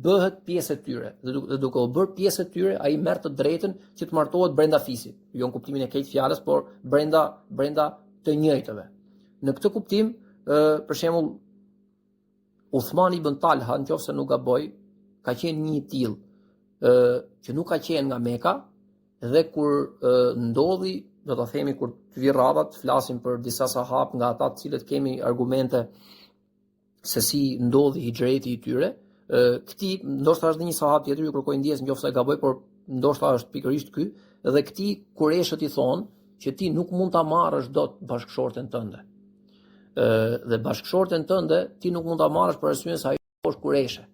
bëhet pjesë e tyre. Dhe duke u bërë pjesë e tyre, ai merr të drejtën që të martohet brenda fisit, jo në kuptimin e keq fjalës, por brenda të njëjtëve. Në këtë kuptim, për shembull, Uthmani ibn Talha, nëse nuk gaboj, ka qenë një tillë që nuk ka qenë nga Meka, dhe kur ndodhi, do ta themi, kur të vi rradha, të flasim për disa sahabë nga ata të cilët kemi argumente se si ndodhi hijreti i tyre, këti, ndoshta është dhe një sahab tjetër, ju kërkoj ndjes nëse gaboj, por ndoshta është pikërisht ky, dhe këtij kureshët i thonë që ti nuk mund ta marrësh dot bashkëshorten tënde. Dhe bashkëshorten tënde ti nuk mund ta marrësh për arsye se ajo është kureshe.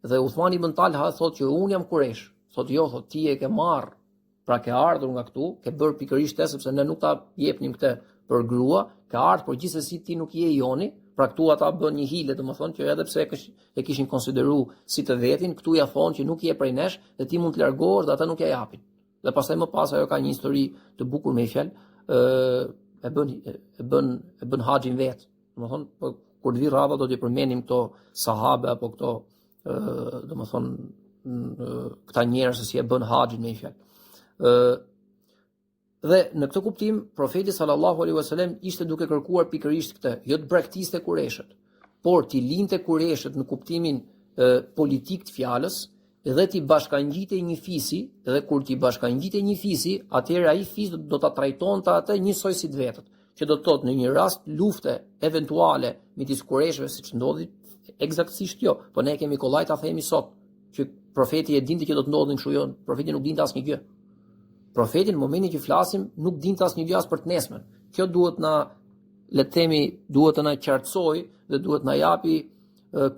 Dhe Uthmani ibn Talha thotë që unë jam kuresh. Thotë jo, thotë ti e ke marr, pra ke ardhur nga këtu, ke bërë pikërisht të sepse ne nuk ta jepnim këtë për grua, ka ardhur, por gjithsesi ti nuk je joni, pra këtu ata bën një hile, domethënë që edhe pse e kishin konsideruar si të vetin, këtu ja thonë që nuk je prej nesh dhe ti mund të largohesh dhe ata nuk ja japin. Dhe pastaj më pas ajo ka një histori të bukur me fjalë, e bën haxhin vet. Domethënë kur të vi rradha do t'i përmendim këto sahabe apo këto domethënë këta njerëz që si e bën haxhin me fjalë. Dhe në këtë kuptim profeti sallallahu alaihi wasallam ishte duke kërkuar pikërisht këtë, jo të bregtiste kureshët, por t'i linte kureshët në kuptimin politik të fjalës dhe t'i bashkangjitej një fisi, dhe kur t'i bashkangjitej një fisi, atëherë ai fis do ta trajtonte atë njësoj si të vetët, që do të thotë në një rast lufte eventuale midis kureshëve siç ndodhi eksaktësisht jo, po ne kemi kollaj ta themi sot që profeti e dinte që do të ndodhin kështu, jo, profeti nuk dinte asnjë gjë. Profeti në momentin që flasim nuk dinte asnjë gjë as për të nesmen. Kjo duhet na, le të themi, duhet të na qartësoj dhe duhet na japi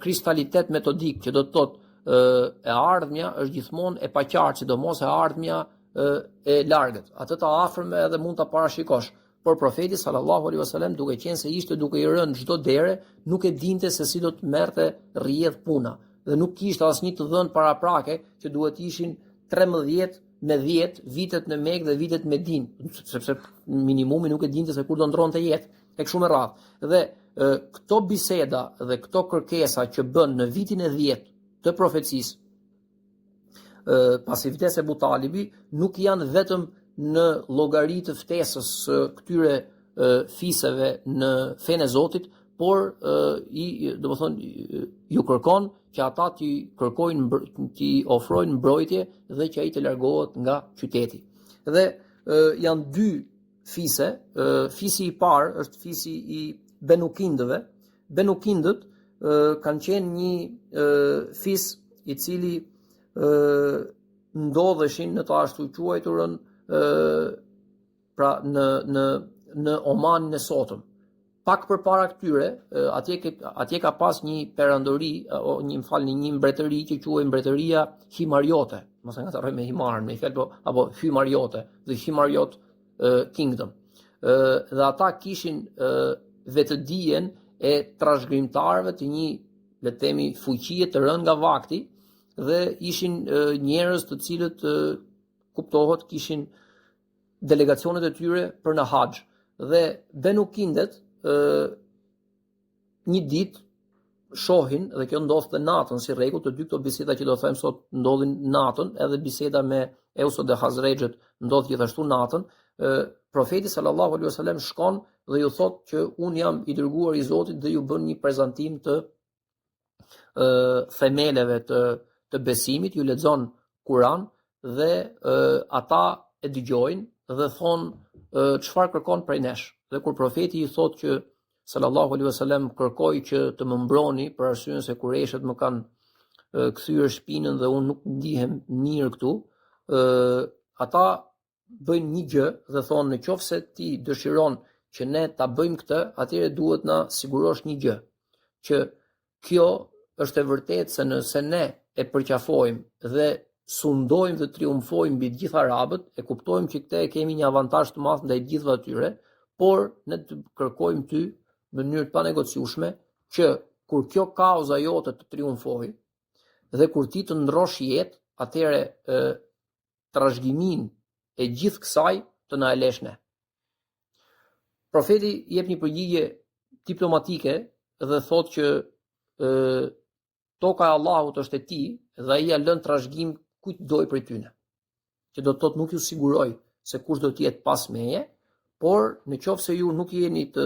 kristalitet metodik, që do të thotë e ardhmja është gjithmonë e paqartë, sidomos e ardhmja e largët. Atë të afërme edhe mund ta parashikosh. Por profeti sallallahu alaihi wasallam, duke qenë se ishte duke i rënë çdo dere, nuk e dinte se si do të merrte rrjedh puna dhe nuk kishte asnjë të dhënë paraprake që duhet ishin 13 me 10 vitet në Mekë dhe vitet në Medinë, sepse minimumi nuk e dinte se kur do ndronte jetë, e kështu me radhë. Dhe këto biseda dhe këto kërkesa që bën në vitin e 10 të profecisë, pasi vdes Ebu Talibi, nuk janë vetëm në llogari të ftesës këtyre fiseve në fenë e Zotit, por domethënë ju kërkon që ata t'i ofrojnë mbrojtje dhe që ai të largohet nga qyteti. Dhe janë dy fise, fisi i parë është fisi i Benukindëve. Benukindët kanë qenë një fis i cili ndodheshin në të ashtu quajturën pra në Omanin e sotëm. Pak përpara këtyre, atje ka pas një perandori, një mbretëri që quhej mbretëria Himariote, mos e ngatroj me Himarën, me fjalë apo Hymariote, the Himariot Kingdom. Dhe ata kishin vetëdijen e trashëgimtarëve të një, le të themi, fuqie të rënë nga vakti dhe ishin njerëz të cilët kuptohet kishin delegacionet e tyre për në haxh. Dhe Benukindet një ditë shohin, dhe kjo ndodhte natën si rregull, të dy këto biseda që do them sot ndodhin natën, edhe biseda me Euso dhe Hazrexhet ndodh gjithashtu natën. Profeti sallallahu alaihi wasallam shkon dhe ju thot që un jam i dërguar i Zotit dhe ju bën një prezantim të themeleve të besimit, ju lexon Kur'an dhe ata e dëgjojnë dhe thon çfarë kërkon prej nesh. Dhe kur profeti i thot që sallallahu alaihi wasallam kërkoi që të më mbroni për arsyen se kureshët më kanë kthyer shpinën dhe unë nuk ndihem mirë këtu, ata bëjnë një gjë dhe thonë nëse ti dëshiron që ne ta bëjmë këtë, atëherë duhet na sigurosh një gjë, që kjo është e vërtetë se nëse ne e përqafojmë dhe sundojmë dhe triumfojmë mbi të gjithë arabët, e kuptojmë që këtë e kemi një avantazh të madh ndaj gjithëve atyre, por ne të kërkojmë ty në mënyrë të panegociueshme që kur kjo kauza jote të triumfojë dhe kur ti të ndrosh jetë, atëherë trashëgimin e gjithë kësaj të na e lesh ne. Profeti jep një përgjigje diplomatike dhe thotë që toka e Allahut është e tij dhe ai ja lën trashëgim kujt doj prej tyne. Që do të thotë nuk ju siguroj se kush do të jetë pas meje, por nëse ju nuk jeni të,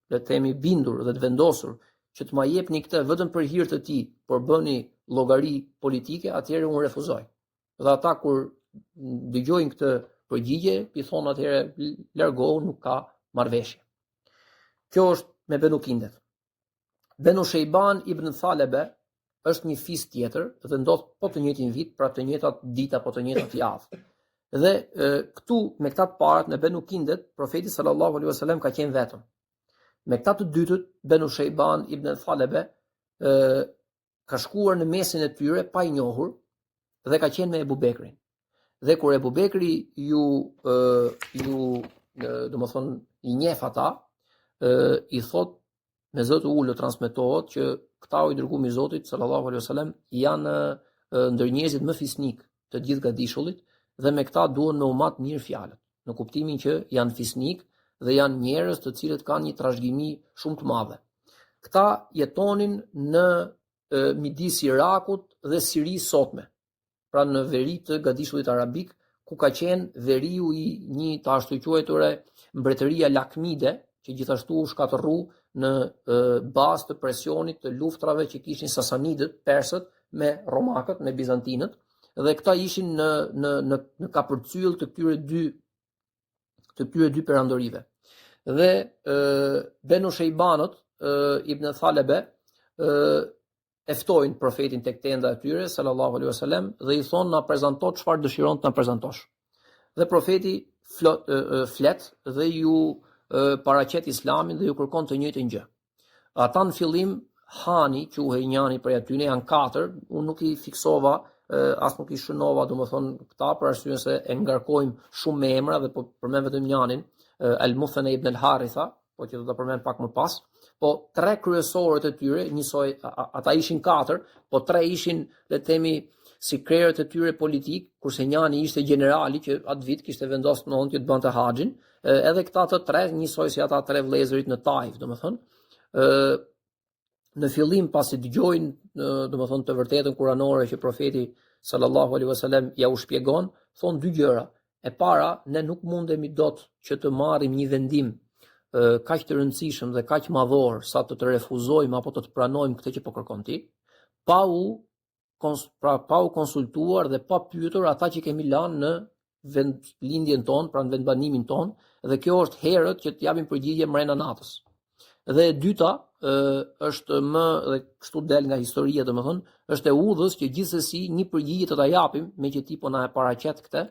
le të themi, bindur dhe të vendosur që të ma jepni këtë vetëm për hir të tij, por bëni llogari politike, atëherë unë refuzoj. Dhe ata kur dëgjojnë këtë përgjigje, i thonë atëherë largohu, nuk ka marrëveshje. Kjo është me Benukindet. Benu Shejban ibn Thalebe është një fis tjetër dhe ndodh po të njëjtin vit, pra të njëjtat ditë apo të njëjtat javë. Dhe këtu me këta të parat në Benu Kindet, profeti sallallahu alaihi wasallam ka qenë vetëm. Me këta të dytët, Benu Shejban ibn al-Thalebe ka shkuar në mesin e tyre pa i njohur dhe ka qenë me Ebu Bekrin. Dhe kur Ebu Bekri domethënë i njeh ata, i thot me zë të ulët transmetohet që këta u i dërguar i Zotit sallallahu alaihi wasallam janë ndër njerëzit më fisnik të gjithë gadishullit dhe me këta duhen me umat mirë fjalët, në kuptimin që janë fisnik dhe janë njerëz të cilët kanë një trashëgimi shumë të madhe. Këta jetonin në midis Irakut dhe Sirisë sotme, pra në veri të gadishullit arabik, ku ka qenë veriu i një të ashtu quajture mbretëria Lakmide, që gjithashtu u shkatërru në bazë të presionit të luftrave që kishin Sasanidët, persët me romakët, me bizantinët, dhe këta ishin në kapërcyll të këtyre dy perandorive. Dhe Benu Shejbanët ibn Thalebe e ftojnë profetin tek tenda e tyre sallallahu alaihi wasallam dhe i thonë na prezanto çfarë dëshiron të na prezantosh. Dhe profeti flet dhe ju paraqet islamin dhe ju kërkon të njëjtën gjë. Ata në fillim Hani, quhej njani prej atyne, janë 4, unë nuk i fiksova, as nuk i shënova, domethënë këta për arsye se e ngarkojmë shumë me emra dhe po përmend vetëm njanin, Al-Muthana ibn al-Haritha, po që do ta përmend pak më pas. Po 3 kryesorët e tyre, njësoj ata ishin 4, po 3 ishin, le të themi, si krerët e tyre politik, kurse njani ishte generali që atë vit kishte vendosur në që të bënte haxhin, edhe këta të 3 njësoj si ata 3 vëllezërit në Taif, domethënë, në fillim pasi dëgjojnë domethënë të vërtetën kuranore që profeti sallallahu alaihi wasallam ja u shpjegon, thon 2 gjëra. E para, ne nuk mundemi dot që të marrim një vendim kaq të rëndësishëm dhe kaq madhor sa të refuzojmë apo të pranojmë këtë që po kërkon ti, pa u konsultuar dhe pa pyetur ata që kemi lanë në vendlindjen tonë, pra në vendbanimin tonë, dhe kjo është herët që të japim përgjigje mrena natës. Dhe e dyta është më, dhe kështu del nga historia domethënë, është e udhës që gjithsesi një përgjigje të ta japim, me që ti po na e paraqet këtë,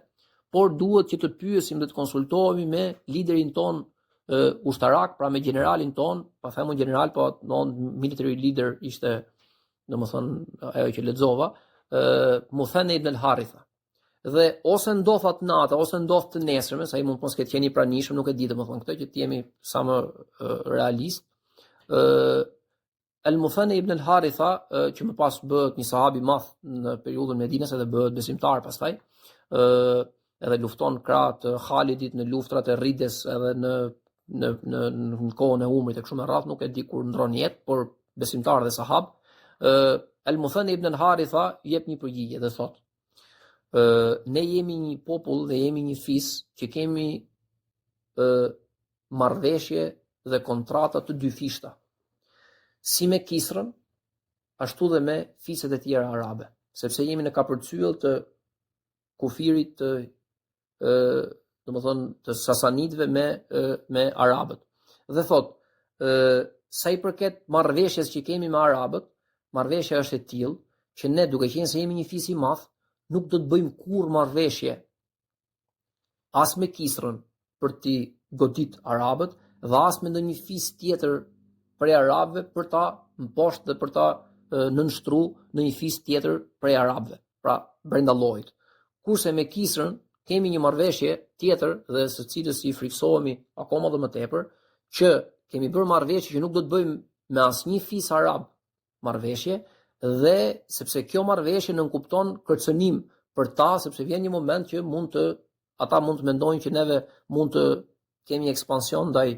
por duhet që të pyesim dhe të konsultohemi me liderin ton ushtarak, pra me generalin ton, pa themu general, po military leader ishte, domethënë ajo që lexova, Muthana ibn al-Haritha. Dhe ose ndodh atë natë, ose ndodh të nesërme, sa i mund mos ketë qenë i pranishëm, nuk e di domethënë këtë, që të jemi sa më realist. Al-Muthana ibn al-Haritha, që më pas bëhet një sahabi i madh në periudhën e Medinës edhe bëhet besimtar pastaj, edhe lufton krah të Khalidit në luftrat e Rides edhe në kohën e Umrit e kështu me radhë, nuk e di kur ndron jetë, por besimtar dhe sahab. Al-Muthana ibn al-Haritha jep një përgjigje dhe thotë: ne jemi një popull dhe jemi një fis që kemi marrëveshje dhe kontrata të dyfishta, si me Kisrën, ashtu dhe me fiset e tjera arabe, sepse jemi në kapërcyll të kufirit të domethënë të Sasanidëve me arabët. Dhe thot, sa i përket marrëveshjes që kemi me arabët, marrëveshja është e tillë që ne, duke qenë se jemi një fis i madh, nuk do të bëjmë kurrë marrëveshje as me Kisrën për t'i godit arabët dhe as me ndonjë fis tjetër prej arabëve për ta mposhtë dhe për ta nënshtruar në një fis tjetër prej arabëve, pra brenda llojit. Kurse me Kisrën kemi një marrëveshje tjetër dhe së cilës i friksohemi akoma dhe më tepër, që kemi bërë marrëveshje që nuk do të bëjmë me asnjë fis arab marrëveshje, dhe sepse kjo marrëveshje nënkupton kërcënim për ta, sepse vjen një moment që ata mund të mendojnë që neve mund të kemi ekspansion ndaj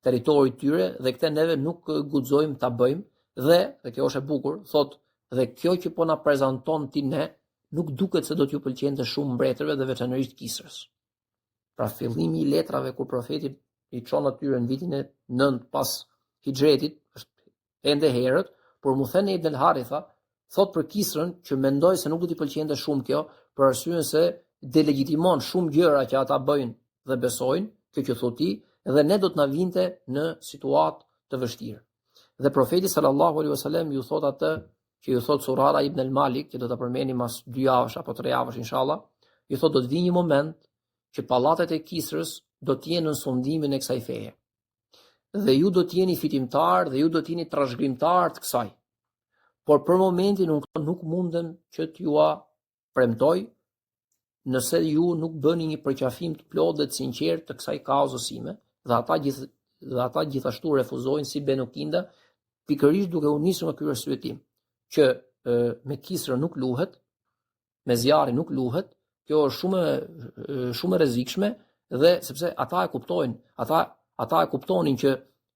territorit tyre dhe këtë neve nuk guxojmë ta bëjmë, dhe kjo është e bukur, thot, dhe kjo që po na prezanton ti ne nuk duket se do t'ju pëlqente shumë mbretërve dhe veçanërisht Kisrës. Pra fillimi i letrave kur profeti i çon atyre në vitin e 9 pas Hijretit, është ende herët, por Muthana ibn al-Haritha thot për Kisrën që mendoj se nuk do t'i pëlqente shumë kjo, për arsyeën se delegjitimon shumë gjëra që ata bëjnë dhe besojnë, kjo që thot ti, dhe ne do të na vinte në situatë të vështirë. Dhe profeti sallallahu alaihi wasallam ju thot atë që ju thot Surara ibn al-Malik, që do ta përmendim mas 2 javësh apo 3 javësh inshallah, ju thot do të vijë një moment që pallatet e Kisrës do të jenë në sundimin e kësaj feje. Dhe ju do të jeni fitimtar dhe ju do të jeni trashëgimtar të kësaj. Por për momentin nuk mundem që t'ju premtoj nëse ju nuk bëni një përqafim të plotë dhe të sinqertë të kësaj kauzës sime, dhe ata gjithashtu refuzojnë si Benu Kinda, pikërisht duke u nisur nga ky arsyetim, që me Kisrën nuk luhet, me zjarrin nuk luhet, kjo është shumë e rrezikshme, dhe sepse ata e kuptonin që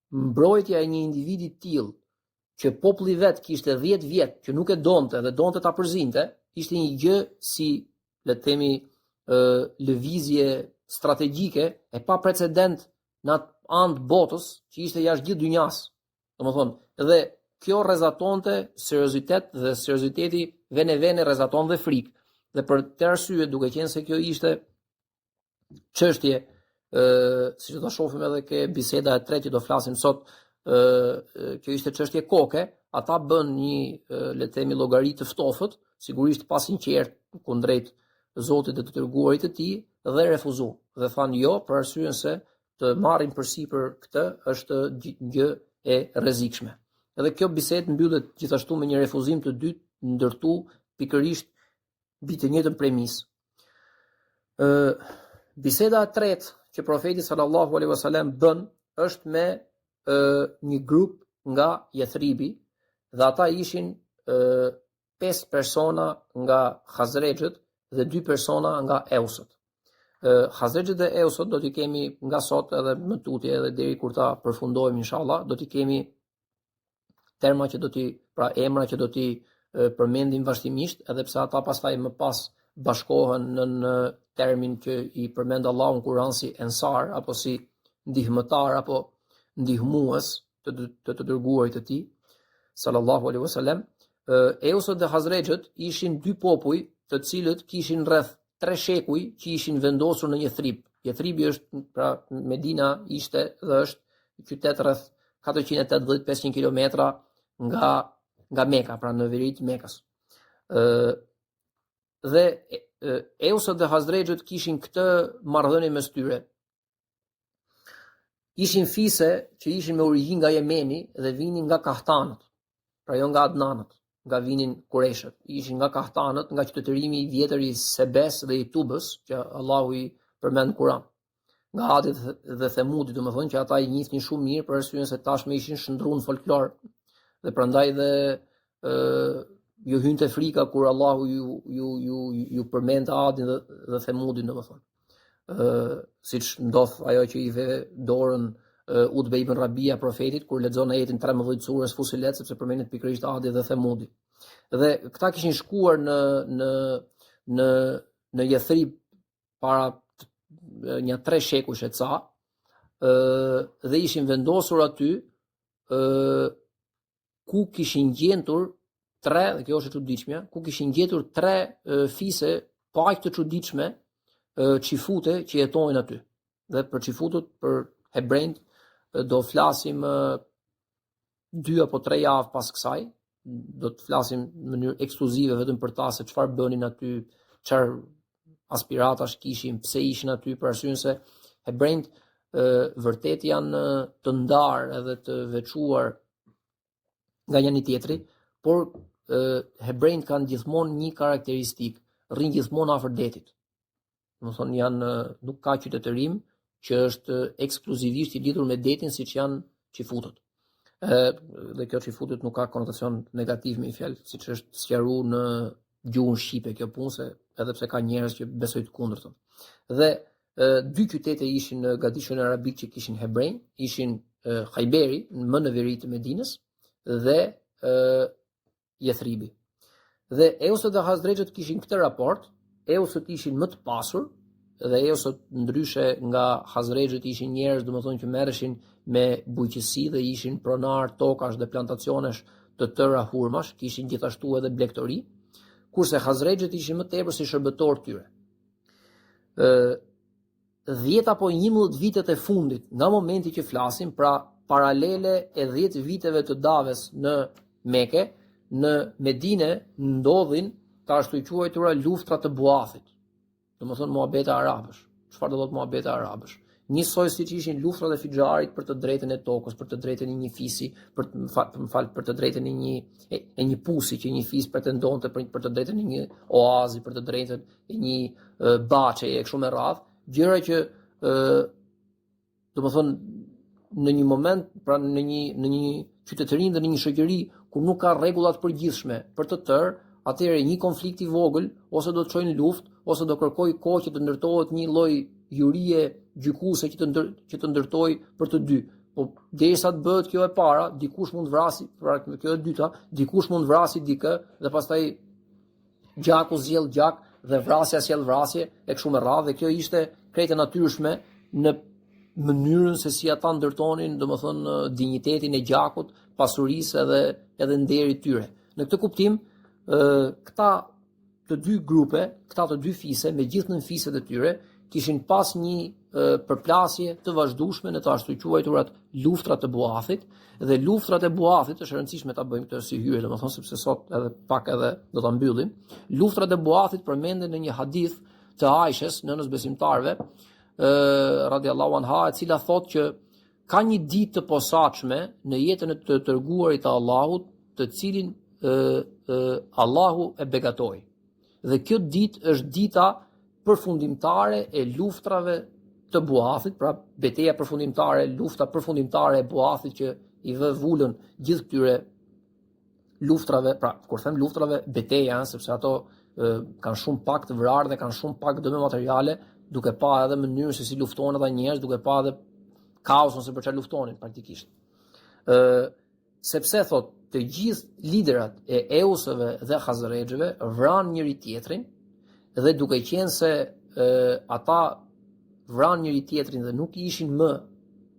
mbrojtja e një individi të tillë që populli vet kishte 10 vjet që nuk e donte dhe donte ta përzinte, ishte një gjë si, le të themi, lëvizje strategjike e pa precedent në atë anë të botës që ishte jashtë gjithë dynjas. Domethënë, edhe kjo rrezatonte seriozitet dhe serioziteti vene rrezaton dhe frikë. Dhe për të arsye, duke qenë se kjo ishte çështje, siç do ta shohim edhe ke biseda e tretë që do flasim sot, kjo ishte çështje koke, ata bën një, le të themi, llogari të ftofët, sigurisht pa sinqert kundrejt Zotit dhe të dërguarit të tij, dhe refuzu. Dhe thanë jo, për arsyen se të marrin përsipër këtë është gjë e rrezikshme. Edhe kjo bisedë mbyllet gjithashtu me një refuzim të dytë ndërtu pikërisht mbi të njëjtën premisë. Biseda e tretë që profeti sallallahu alaihi wasallam bën është me një grup nga Yathribi, dhe ata ishin 5 persona nga Khazrexhët dhe 2 persona nga Eusët. Khazrexhët dhe Eusët do t'i kemi nga sot edhe më tutje edhe deri kur ta përfundojmë inshallah, do t'i kemi emra që do t'i përmendim vazhdimisht, edhe pse ata pastaj më pas bashkohen në termin që i përmend Allahu në Kur'an si ensar, apo si ndihmëtar apo ndihmues të dërguarit të tij sallallahu alaihi wasallam. Eusët dhe Khazrexhët ishin 2 popuj të cilët kishin rreth 3 shekuj që ishin vendosur në Yathrib. Yathribi është, pra Medina ishte dhe është qytet rreth 480-500 kilometra nga Meka, pra në veri të Mekës. Dhe Eusët dhe Khazrexhët kishin këtë marrëdhënie mes tyre. Ishin fise që ishin me origjinë nga Jemeni dhe vinin nga Kahtanët, pra jo nga Adnanët, nga vinin Kureshët. Ishin nga Kahtanët, nga qytetërimi i vjetër i Sebes dhe i Tubës, që Allahu i përmend në Kur'an. Nga Adit dhe Themudi, domethënë që ata i njihnin shumë mirë për arsyen se tashmë ishin shndruar në folklor, dhe prandaj dhe ju hynte frika kur Allahu ju përmend Adin dhe Themudin, domethënë. Siç ndodh ajo që i ve dorën Utbe ibn Rabia profetit kur lexon ajetin 13 surës Fusilet, sepse përmendet pikërisht Adi dhe Themudi. Dhe këta kishin shkuar në Yathrib para një 3 shekush e ca, dhe ishin vendosur aty ku kishin gjetur 3, dhe kjo është e çuditshme, ku kishin gjetur 3 fise pa aq të çuditshme çifute që jetojnë aty. Dhe për çifutët, për hebrejt, do flasim 2 apo 3 javë pas kësaj, do të flasim në mënyrë ekskluzive vetëm për ta se çfarë bënin aty, çfarë aspiratash kishin, pse ishin aty, për arsyen se hebrejt vërtet janë të ndarë edhe të veçuar nga njëri tjetri, por hebrejt kanë gjithmonë një karakteristik, rrin gjithmonë afër detit. Domethënë janë, nuk ka qytetërim që është ekskluzivisht i lidhur me detin siç janë çifutët. Dhe kjo çifutët nuk ka konotacion negativ me fjalë, siç është sqaruar në gjuhën shqipe kjo punë, se edhe pse ka njerëz që besojnë të kundërtën. Dhe 2 qytete ishin në gadishën arabik që kishin hebrej, ishin Khayberi, më në veri të Medinës, dhe Yathribi. Dhe Eusët dhe Khazrexhët kishin këtë raport. Eusët ishin më të pasur, dhe Eusët ndryshe nga Khazrexhët ishin njerëz, domethënë që merreshin me bujqësi dhe ishin pronar tokash dhe plantacionesh të tëra hurmash, kishin gjithashtu edhe blegtori, kurse Khazrexhët ishin më tepër si shërbëtor tyre. 10 apo 11 vitet e fundit, nga momenti që flasim, pra paralele e 10 viteve të daves në Mekë, në Medine ndodhin të ashtu i quajtura luftra të Buafit, domethënë muhabete arabësh. çfarë do thotë muhabeti arabësh. Njësoj siç ishin luftrat e Fixharit për të drejtën e tokës, për të drejtën e një fisi, për të drejtën e një pusi që një fis pretendonte për të drejtën e një oazi, për të drejtën e një baçe e kështu me radhë, gjëra që domethënë në një moment, pra në një qytetëri dhe në një shoqëri ku nuk ka rregulla të përgjithshme për të tërë, atëherë një konflikt i vogël ose do të çojë në luftë, ose do kërkoj kohë që të ndërtohet një lloj jurie gjykuse që të ndërtoj për të dy. Po derisa të bëhet kjo e para, dikush mund vrasi, pra kjo e dyta, dikush mund vrasi dikë dhe pastaj gjaku zgjell gjak dhe vrasja sjell vrasje e kështu me radhë, dhe kjo ishte krejt e natyrshme në mënyrën se si ata ndërtonin, domethënë, dinjitetin e gjakut, pasurisë edhe nderit tyre. Në këtë kuptim, këta të dy grupe, këta të dy fise, me gjithë në fiset e tyre, kishin pas një përplasje të vazhdueshme në të ashtu quajturat luftrat të Buathit, dhe luftrat e Buathit është e rëndësishme ta bëjmë këtë si hyrje, domethënë sepse sot edhe pak edhe do ta mbyllim. Luftrat e Buathit përmenden në një hadith të Aishës, nënës besimtarve, radiallahu anha, e cila thotë që ka një ditë të posaçme në jetën e të dërguarit të Allahut, të cilin Allahu e begatoi. Dhe kjo ditë është dita përfundimtare e luftrave të Buathit, pra betejë përfundimtare, lufta përfundimtare e Buathit që i vë vulën gjithë këtyre luftrave, pra kur them luftrave, betejë, sepse ato kanë shumë pak të vrarë dhe kanë shumë pak dëme materiale, duke pa edhe mënyrën se si luftohen ata njerëz, duke pa edhe kaosun se për çfarë luftonin praktikisht. Sepse thot, të gjithë liderat e Eusëve dhe Khazrexhëve vranë njëri tjetrin, dhe duke qenë se ata vranë njëri tjetrin dhe nuk ishin më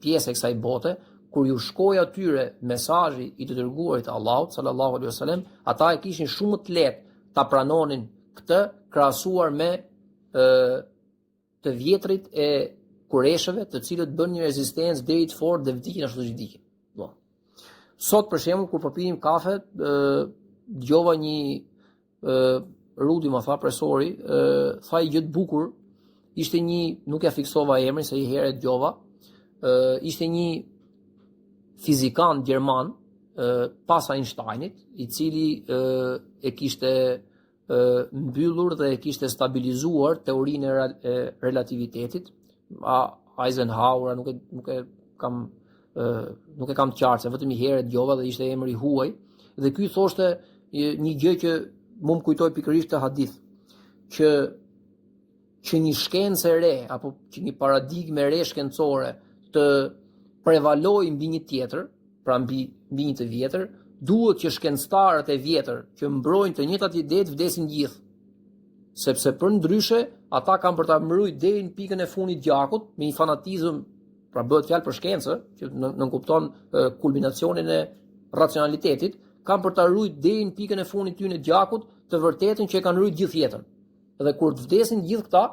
pjesë e kësaj bote, kur ju shkoi atyre mesazhi i të dërguarit të Allahut sallallahu alaihi wasallam, ata e kishin shumë më të lehtë ta pranonin këtë krahasuar me të vjetrit e Kureshëve, të cilët bën një rezistencë deri të fortë dhe vdiqin ashtu si vdiqin. Sot për shembull kur përpinim kafe, dëgjova një Rudi më tha presori, tha i gjë të bukur, ishte një, nuk ja fiksova emrin se i herë dëgjova, ishte një fizikan gjerman pas Einsteinit, i cili e kishte mbyllur dhe e kishte stabilizuar teorinë e relativitetit. Eisenhower nuk e kam të qartë, se vetëm i herë dëgjova dhe ishte emri huaj, dhe ky thoshte një gjë që mu më kujtoj pikërisht të hadith, që një shkencë e re, apo që një paradigme re shkencore të prevaloj mbi një tjetër, pra mbi një të vjetër, duhet që shkencëtarët e vjetër që mbrojnë të njëjtat ide vdesin gjithë. Sepse për ndryshe, ata kanë për ta mbrojtur deri në pikën e fundit gjakut, me një fanatizëm, pra bëhet fjalë për shkencë, që nënkupton kulminacionin e racionalitetit, kanë për ta ruajtur deri në pikën e fundit tyre të gjakut të vërtetën që e kanë ruajtur gjithë jetën. Dhe kur të vdesin gjithë këta,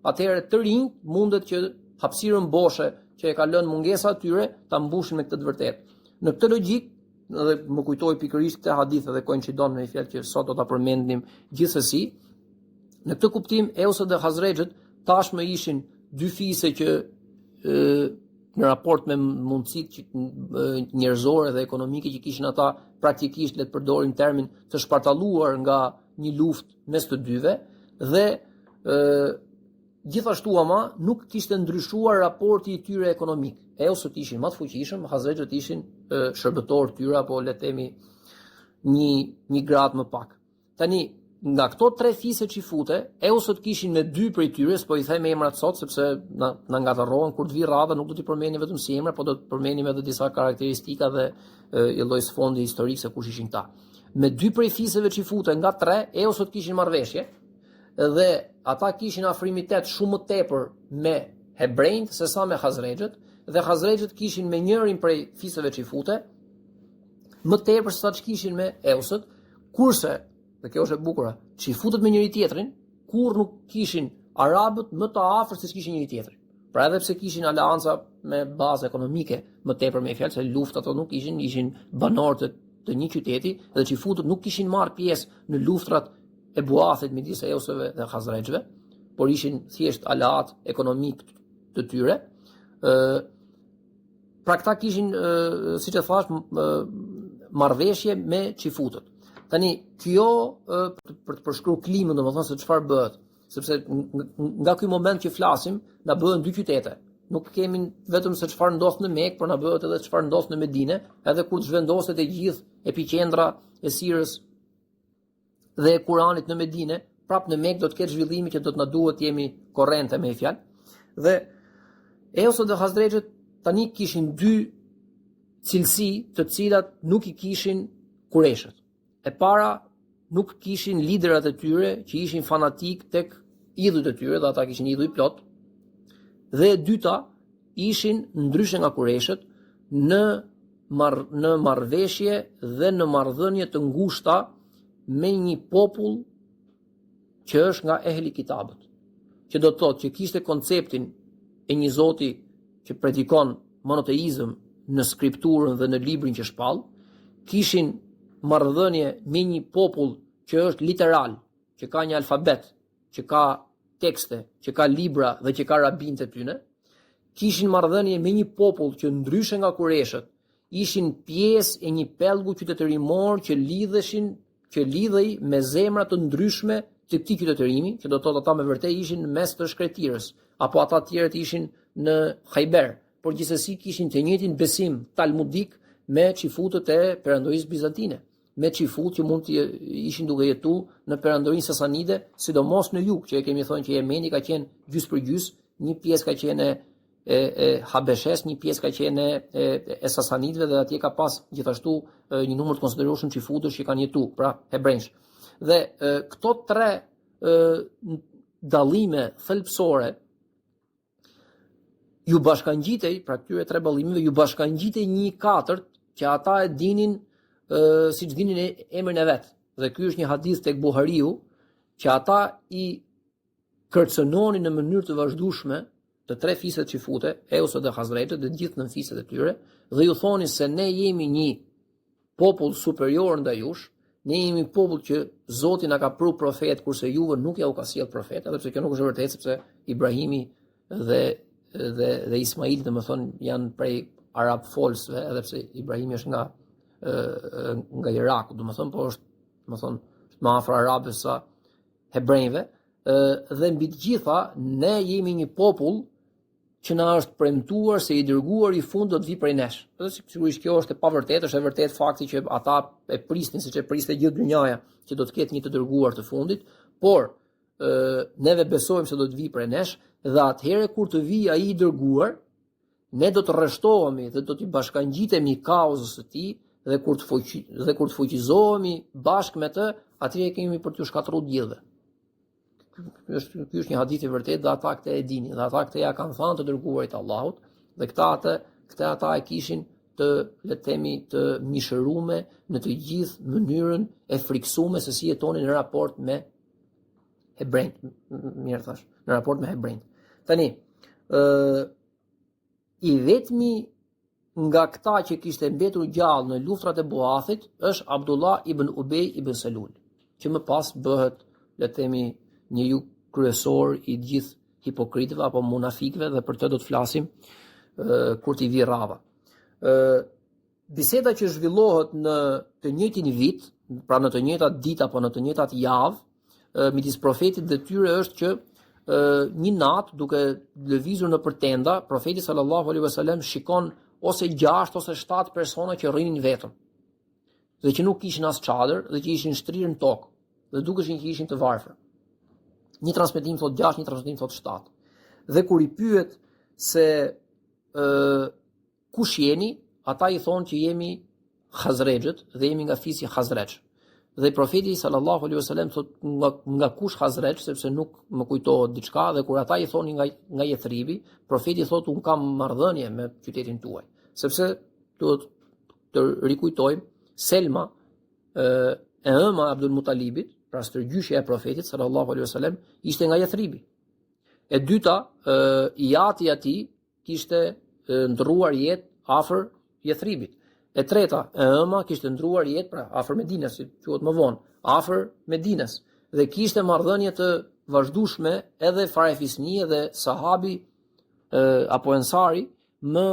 atëherë të rinj mundet që hapësirën boshe që e ka lënë mungesa atyre ta mbushin me këtë të vërtetë. Në këtë logjik, edhe më kujtoi pikërisht këtë hadith dhe koincidon me një fjalë që sot do ta përmendim gjithsesi, në këtë kuptim Eusët dhe Khazrexhët tashmë ishin dy fise që në raport me mundësitë njerëzore dhe ekonomike që kishin ata, praktikisht le të përdorim termin, të shpartalluar nga një luftë mes të dyve, dhe gjithashtu ama nuk kishte ndryshuar raporti i tyre ekonomik. Eusët ishin më të fuqishëm, Khazrexhët ishin shërbëtorë tyre, apo le të themi një grad më pak. Tani, nga këto tre fise që i fute, Eusët kishin me dy prej tyre, s'po i them emrat sot sepse na ngatarrohen, kur të vi radha nuk do t'i përmendim vetëm si emra, po do të përmendim edhe disa karakteristika dhe i lloj sfondi historik se kush ishin ta. Me dy prej fiseve që i fute nga tre, Eusët kishin marrëveshje, dhe ata kishin afrimitet shumë më tepër me hebrejt se sa me Khazrexhët, dhe Khazrexhët kishin me njërin prej fiseve që i fute më tepër se sa që kishin me Eusët, kurse, dhe kjo është e bukura, që i futet me njëri tjetrin, kur nuk kishin arabët më të afër se kishin njëri tjetrin. Pra edhe pse kishin aleanca me bazë ekonomike, më tepër me fjalë se luftat ato nuk ishin banorë të një qyteti, dhe që i futet nuk kishin marrë pjesë në luftrat e Buathit midis Eusëve dhe Khazrexhëve, por ishin thjesht aleat ekonomik të tyre. Pra këta kishin, siç e thash, marrëveshje me çifutët. Tani kjo për të përshkruar klimën, domethënë se çfarë bëhet, sepse nga ky moment që flasim, na bëhen dy qytete. Nuk kemi vetëm se çfarë ndodh në Mekë, por na bëhet edhe çfarë ndodh në Medinë, edhe kur zhvendoset e gjithë epiqendra e sirës dhe e Kuranit në Medinë, prapë në Mekë do të ketë zhvillimi që do të na duhet të jemi korrente me fjalë. Dhe Eos dhe Hazrexhet tani kishin dy cilësi të cilat nuk i kishin Kureshët. E para, nuk kishin liderat e tyre që ishin fanatik tek idhujt e tyre, dhe ata kishin idhuj plot. Dhe e dyta, ishin ndryshe nga Kureshët në marrëveshje dhe në marrëdhënie të ngushta me një popull që është nga ehli kitabët. Që do të thotë që kishte konceptin e një Zoti që predikon monoteizëm në skripturën dhe në librin që shpall, kishin marrëdhënie me një popull që është literal, që ka një alfabet, që ka tekste, që ka libra dhe që ka rabinët e tyre, kishin marrëdhënie me një popull që ndryshe nga Kureshët ishin pjesë e një pellgu qytetërimor që lidhej me zemra të ndryshme të këtij qytetërimi, që do të thotë ata me vërtet ishin në mes të shkretirës, apo ata të tjerët ishin në Khajber, por gjithsesi kishin të njëjtin besim talmudik me çifutët e perandorisë bizantine, me çifut që mund të ishin duke jetuar në perandorinë sasanide, sidomos në jug, që e kemi thënë që Jemeni ka qenë gjys për gjys, një pjesë ka qenë e Habeshes, një pjesë ka qenë e sasanidëve dhe atje ka pas gjithashtu një numër të konsiderueshëm çifutësh që kanë jetuar, pra hebrejsh. Dhe këto tre dallime thelbësore ju bashkangjitej, pra këtyre tre dallimeve ju bashkangjitej një katërt që ata e dinin siç dinin emrin e vet. Dhe ky është një hadith tek Buhariu që ata i kërcënonin në mënyrë të vazhdueshme të tre fiset çifute, Eus dhe Hazrexhet, dhe gjithë nën fiset e tyre, dhe ju thonin se ne jemi një popull superior ndaj jush, ne jemi popull që Zoti na ka pru profet, kurse juve nuk ja u ka sjell profet, edhe pse kjo nuk është e vërtetë, sepse Ibrahimi dhe Ismaili, domethënë, janë prej arab folsve, edhe pse Ibrahimi është nga Iraku, domethënë, po është, domethënë, më afër arabëve sa hebrejve, dhe mbi të gjitha ne jemi një popull që na është premtuar se i dërguar i fund do të vi prej nesh. Edhe sigurisht kjo është e pavërtetë, është e vërtetë fakti që ata e prisnin, siç e priste gjithë dynjaja, që do të ketë një të dërguar të fundit, por neve besojmë se do të vi prej nesh, dhe atëherë kur të vijë ai i dërguar, ne do të rreshtohemi dhe do të bashkangjitemi kauzës së tij, dhe kur të fuqizohemi bashkë me të, atëherë kemi për t'u shkatërruar gjithëve. Ky është një hadith i vërtetë, dhe ata këtë e dinin, dhe ata këtë ja kanë thënë të dërguarit Allahut, dhe këta ata e kishin të, le të themi, të mishëruar në të gjithë mënyrën e friksuar se si jetonin në raport me hebrejt, mirë thash, në raport me hebrejt. Tani, i vetmi nga këta që kishte mbetur gjallë në luftrat e Buathit është Abdullah ibn Ubej ibn Selul, që më pas bëhet, le të themi, një ju kryesor i gjithë hipokritëve apo munafikëve, dhe për të do të flasim kur t'i vi rradha. Biseda që zhvillohet në të njëjtin vit, pra në të njëjtat ditë apo në të njëjtat javë, midis profetit dhe tyre është që një natë, duke lëvizur nëpër tenda, profeti sallallahu alaihi wasallam shikon ose 6 ose 7 persona që rrinin vetëm, dhe që nuk kishin as çadër, dhe që ishin shtrirë në tokë, dhe dukeshin që ishin të varfër. Një transmetim thot 6, një transmetim thot 7. Dhe kur i pyet se kush jeni, ata i thonë që jemi Hazrexhet dhe jemi nga fisi Hazrex. Dhe profeti sallallahu alaihi wasallam thot nga kush Hazrex, sepse nuk më kujtohet diçka, dhe kur ata i thonin nga Jethribi, profeti thot un kam marrëdhënie me qytetin tuaj, sepse duhet të rikujtojmë Selma e ëma Abdul Mutalibit, pra stërgjyshja e profetit sallallahu alaihi wasallam, ishte nga Jethribi. E dyta, i ati atij kishte ndrruar jetë afër Jethribit. E treta, e ëma kishte ndruar jetë, pra afër Medinës, si quhet më vonë, afër Medinës, dhe kishte marrëdhënie të vazhdueshme edhe farefisni dhe sahabi apo ensari më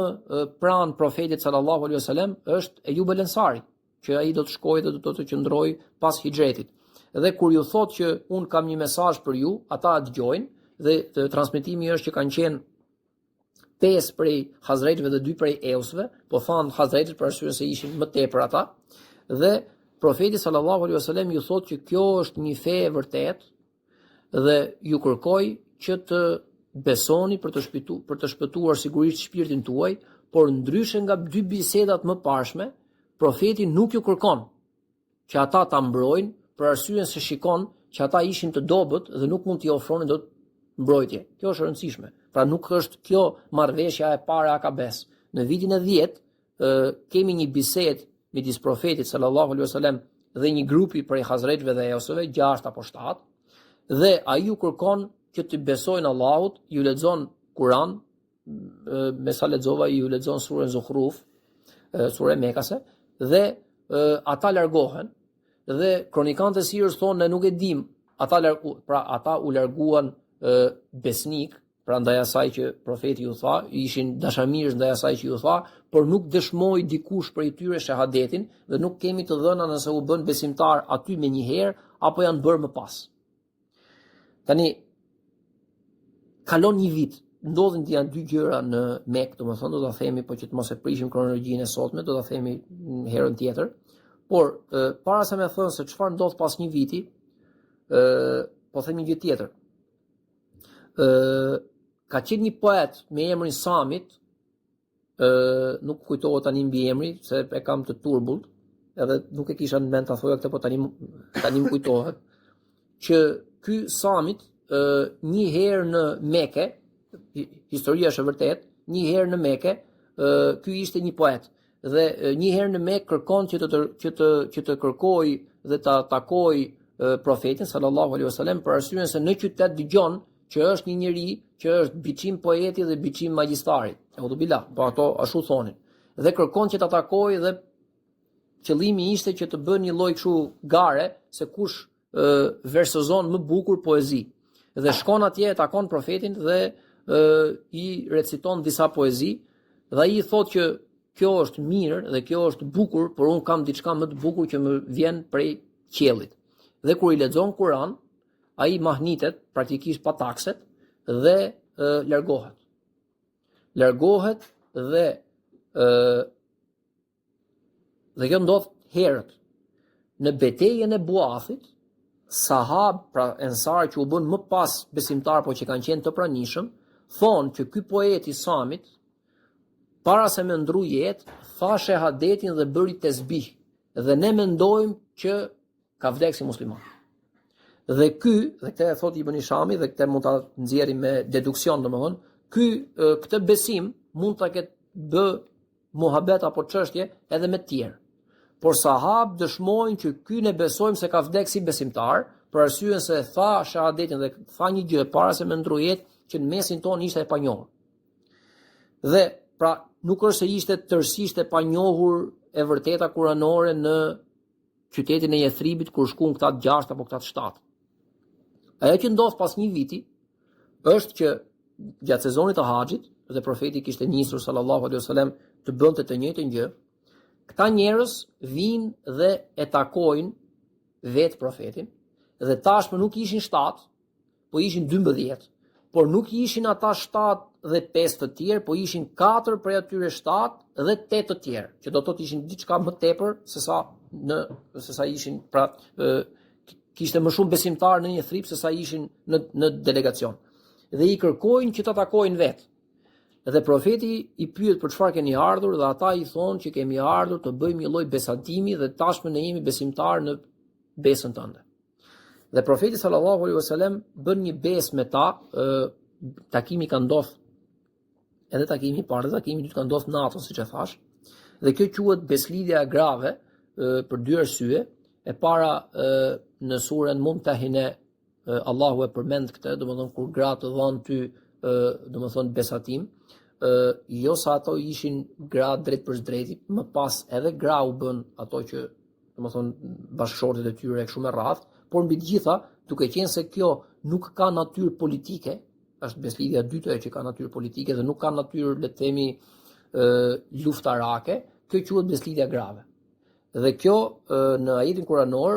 pranë profetit sallallahu alaihi wasallam është Ejub el Ensari, që ai do të shkojë dhe do të qëndrojë pas hijretit. Dhe kur ju thotë që un kam një mesazh për ju, ata dëgjojnë dhe transmetimi është që kanë qenë 5 prej Hazrejtëve dhe 2 prej Eusve, po thanë Hazrejtët për arsye se ishin më tepër ata, dhe profeti sallallahu alaihi wasallam ju thotë që kjo është një fe e vërtet dhe ju kërkoj që të besoni për të shpëtuar sigurisht shpirtin tuaj, por ndryshe nga 2 bisedat më parshme, profeti nuk ju kërkon që ata ta mbrojnë për arsyen se shikon që ata ishin të dobët dhe nuk mund t'i ofronin dot mbrojtje. Kjo është e rëndësishme. Pra nuk është kjo marrëveshja e parë e Akabes. Në vitin e 10 kemi një bisedë midis profetit sallallahu alaihi wasallam dhe një grupi prej Hazrejtëve dhe Eusëve, 6 apo 7, dhe ai ju kërkon që të besojnë Allahut, ju lexon Kur'an, me sa lexova ju lexon surën Zukhruf, surë Mekase, dhe ata largohen dhe kronikanët e sirës thonë ne nuk e dim, ata u larguan besnik, pra ndaj asaj që profeti ju tha, ishin dashamirës ndaj asaj që ju tha, por nuk dëshmoi dikush prej tyre shahadetin dhe nuk kemi të dhëna nëse u bën besimtar aty me një herë apo janë bërë më pas. Tani kalon një vit, ndodhin të janë 2 gjëra në Mekë, domethënë do ta themi, po që të mos e prishim kronologjinë e sotme, do ta themi herën tjetër. Por para se me thënë se çfarë ndodh pas një viti, po themi një gjë tjetër. Ka qenë një poet me emrin Samit, nuk kujtohet tani mbi emri, se e kam të turbullt, edhe nuk e kisha në mend ta thoja këtë, po tani më kujtohet, që ky Samit një herë në Mekë, historia është e vërtetë, një herë në Mekë, ky ishte një poet dhe një herë në Mekë kërkon që të kërkoj dhe ta takoj profetin sallallahu alaihi wasallam për arsyen se në qytet dëgjon që është një njeri që është biçim poeti dhe biçim magjistari. Euzubillah, po ato ashtu thonin. Dhe kërkon që ta takoj dhe qëllimi ishte që të bën një lloj kështu gare se kush versozon më bukur poezi. Dhe shkon atje, takon profetin dhe i reciton disa poezi dhe ai i thotë që kjo është mirë dhe kjo është bukur, por un kam diçka më të bukur që më vjen prej qiellit. Dhe kur i lexon Kur'an, ai mahnitet praktikisht pa takset dhe largohet. Largohet dhe kjo ndodh herët. Në betejën e Buathit, sahab, pra ensar që u bën më pas besimtar, po që kanë qenë të pranishëm, thonë që ky poet i Samit, para se me ndru jetë, tha shahadetin dhe bëri tesbih, dhe ne mendojmë që ka vdek si musliman. Dhe ky, dhe këtë e thot Ibn Hishami, dhe këtë mund ta nxjerrim me deduksion, domethënë, këtë besim mund ta ketë bë muhabet apo çështje edhe me të tjerë. Por sahab dëshmojnë që ky ne besojmë se ka vdek si besimtar, për arsyen se tha shahadetin dhe tha një gjë para se me ndru jetë që në mesin tonë ishte e panjohur. Dhe pra nuk është se ishte tërësisht e panjohur e vërteta kuranore në qytetin e Jethribit kur shkuan këta 6 apo këta 7. Ajo që ndodh pas një viti është që gjatë sezonit të haxhit dhe profeti kishte nisur sallallahu alaihi wasallam të bënte të njëjtën gjë, këta njerëz vinë dhe e takojnë vetë profetin dhe tashmë nuk ishin 7, po ishin 12, por nuk ishin ata 7 dhe 5 të tjerë, po ishin 4 prej atyre 7 dhe 8 të tjerë, që do të thotë ishin diçka më tepër se sa ishin, pra kishte më shumë besimtarë në një thrip se sa ishin në delegacion. Dhe i kërkojnë që ta takojnë vetë. Dhe profeti i pyet për çfarë keni ardhur dhe ata i thonë që kemi ardhur të bëjmë një lloj besatimi dhe tashmë ne jemi besimtarë në besën tënde. Dhe profeti sallallahu alaihi wasallam bën një besë me ta, takimi ka ndodhur edhe takimi i parë dhe takimi i dytë ka ndodhur natën, siç e thash. Dhe kjo quhet beslidhja e grave për 2 arsye. E para, në surën Mumtahine Allahu e përmend këtë, domethënë kur gratë dhanë ty domethënë besatim, jo sa ato ishin gra drejt për drejti, më pas edhe gra u bën ato që domethënë bashkëshortet e tyre kështu me radhë, por mbi të gjitha duke qenë se kjo nuk ka natyrë politike, është beslidhja e dytë që ka natyrë politike dhe nuk ka natyrë, le të themi, luftarake, kjo quhet beslidhja grave. Dhe kjo në ajetin kuranor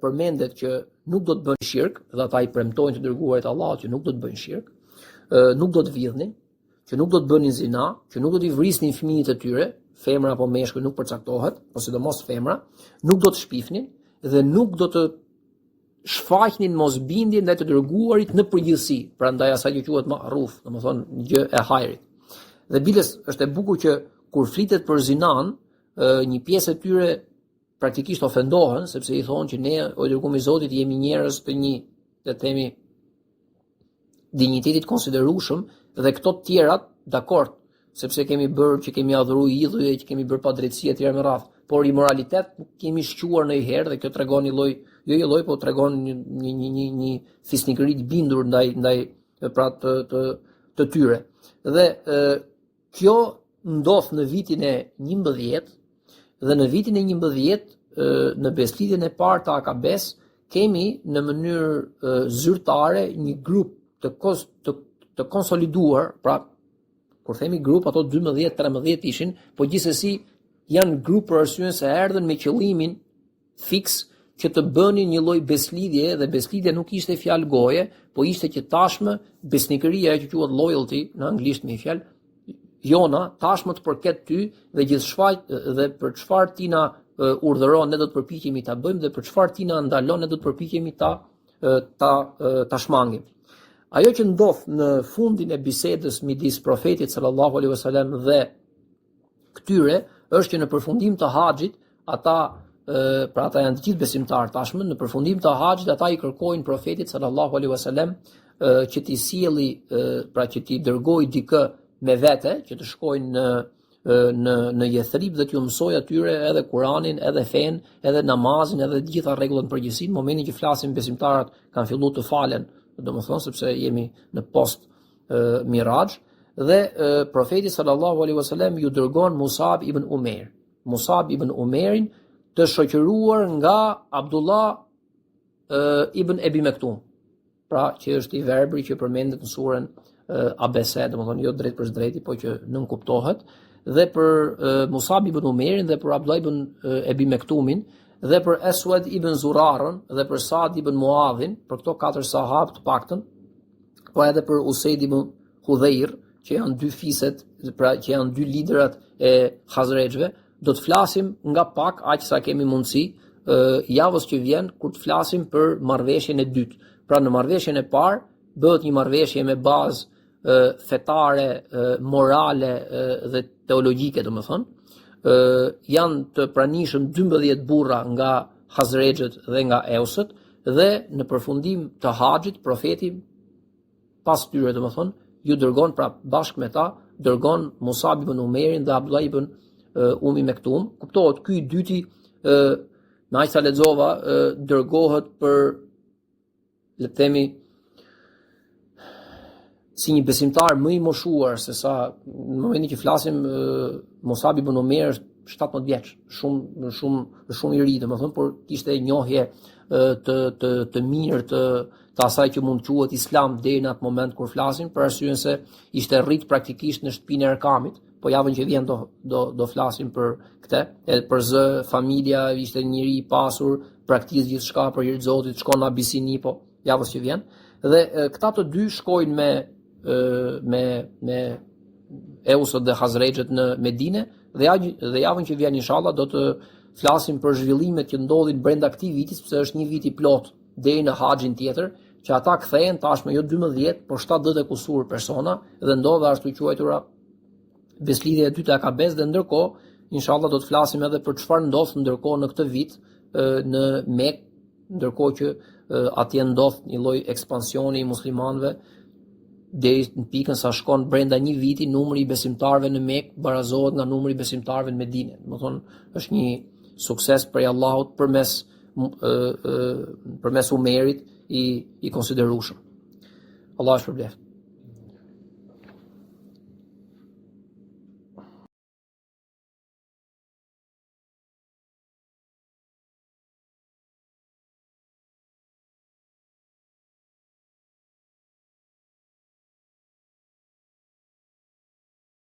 përmendet që nuk do të bënë shirk, dhe ata i premtojnë të dërguarit Allahut që nuk do të bëjnë shirk, nuk do të vjedhnin, që nuk do të bënin zina, që nuk do të vrisnin fëmijët e tyre, femra apo meshkuj nuk përcaktohet, ose sidomos femra, nuk do të shpifnin dhe nuk do të shfaqnin mosbindjen ndaj të dërguarit në përgjithësi, prandaj asaj që quhet ma'ruf, domethënë një gjë e hajrit. Dhe biles është e bukur që kur flitet për zinan, një pjesë e tyre praktikisht ofendohen, sepse i thonë që ne, o dërguar i Zotit, jemi njerëz të një, le të themi, dinjitetit konsiderueshëm dhe këto të tjerat, dakord, sepse kemi bërë që kemi adhuruar idhujve, që kemi bërë padrejtësi etj me radhë, por immoralitet kemi shquar ndonjëherë dhe kjo tregon një lloj, jo një lloj, po tregon një fisnikëri të bindur ndaj pra të tyre. Dhe kjo ndodh në vitin e 11 dhe në vitin e 11 në beslidhjen e parë të Akabes kemi në mënyrë zyrtare një grup të konsoliduar, pra kur themi grup ato 12-13 ishin, po gjithsesi janë grup për arsyen se erdhën me qëllimin fiks që të bënin një lloj beslidhje, dhe beslidhja nuk ishte fjalë goje, po ishte që tashmë besnikëria që quhet loyalty në anglisht me fjalë jona, tashmë të përket ty dhe dhe për çfarë ti na urdhëron ne do të përpiqemi ta bëjmë dhe për çfarë ti na ndalon ne do të përpiqemi ta shmangim. Ajo që ndodh në fundin e bisedës midis profetit sallallahu alaihi wasallam dhe këtyre është që në përfundim të haxhit ata janë të gjithë besimtarë tashmë, në përfundim të haxhit ata i kërkojnë profetit sallallahu alaihi wasallam që t'i sjelli, pra që t'i dërgojë dikë me vete, që të shkojnë në Yathrib dhe t'ju mësoj atyre edhe Kur'anin, edhe fen, edhe namazin, edhe të gjitha rregullat në përgjithësi. Në momentin që flasim besimtarët kanë filluar të falen, domethënë sepse jemi në post Miraj, dhe profeti sallallahu alaihi wasallam ju dërgon Musab ibn Umair. Musab ibn Umairin të shoqëruar nga Abdullah ibn Abi Maktum. Pra që është i verbri që përmendet në surën Abese, domethënë jo drejt për drejti, po që nën kuptohet, dhe për Musab ibn Umairin dhe për Abdullah ibn Abi Maktumin dhe për Aswad ibn Zurarën dhe për Saad ibn Muadhin, për këto 4 sahabë të paktën, po edhe për Usaid ibn Hudhair, që janë 2 fiset, pra që janë 2 liderat e Khazrejve. Do të flasim nga pak, aq sa kemi mundësi, javës që vjen, kur të flasim për marrëveshjen e dytë. Pra në marrëveshjen e parë bëhet një marrëveshje me bazë fetare, morale dhe teologjike, domethënë. Janë të pranishëm 12 burra nga Khazrejët dhe nga Eusët, dhe në përfundim të haxhit profeti pas tyre, domethënë, ju dërgon, pra bashkë me ta dërgon Musab ibn Umairin dhe Abdullah ibn Umi Maktum. Kuptohet, ky i dyti në aq sa lexova dërgohet për, le të themi, si një besimtar më i moshuar, se sa në momentin që flasim Musab ibn Umair është 17 vjeç, shumë i ri, domethënë, por kishte njohje të mirë të asaj që mund quhet Islam deri në atë moment kur flasim, për arsyen se ishte rrit praktikisht në shtëpinë e Erkamit, po javën që vjen do flasim për këtë, edhe për zë, familja, ishte njëri i pasur, praktikis gjithçka për hir të Zotit, shkon në Abisini, po javës që vjen. Dhe këta të dy shkojnë me Eusët dhe Khazrejët në Medine, dhe javën që vjen inshallah do të flasim për zhvillimet që ndodhin brenda këtij viti, sepse është një vit i plot deri në haxhin tjetër, që ata kthehen tashmë jo 12, por 70 e kusur persona, dhe ndodha ashtu quajtura beslidhja e dytë e Akabes, dhe ndërkohë inshallah do të flasim edhe për çfarë ndodh ndërkohë në këtë vit në Mekë, ndërkohë që atje ndodh një lloj ekspansioni i muslimanëve deri në pikën sa shkon brenda një viti numri i besimtarëve në Mekë barazohet nga numri i besimtarëve në Medinë. Domethënë është një sukses prej Allahut përmes Umerit i konsiderueshëm. Allah shpërblet.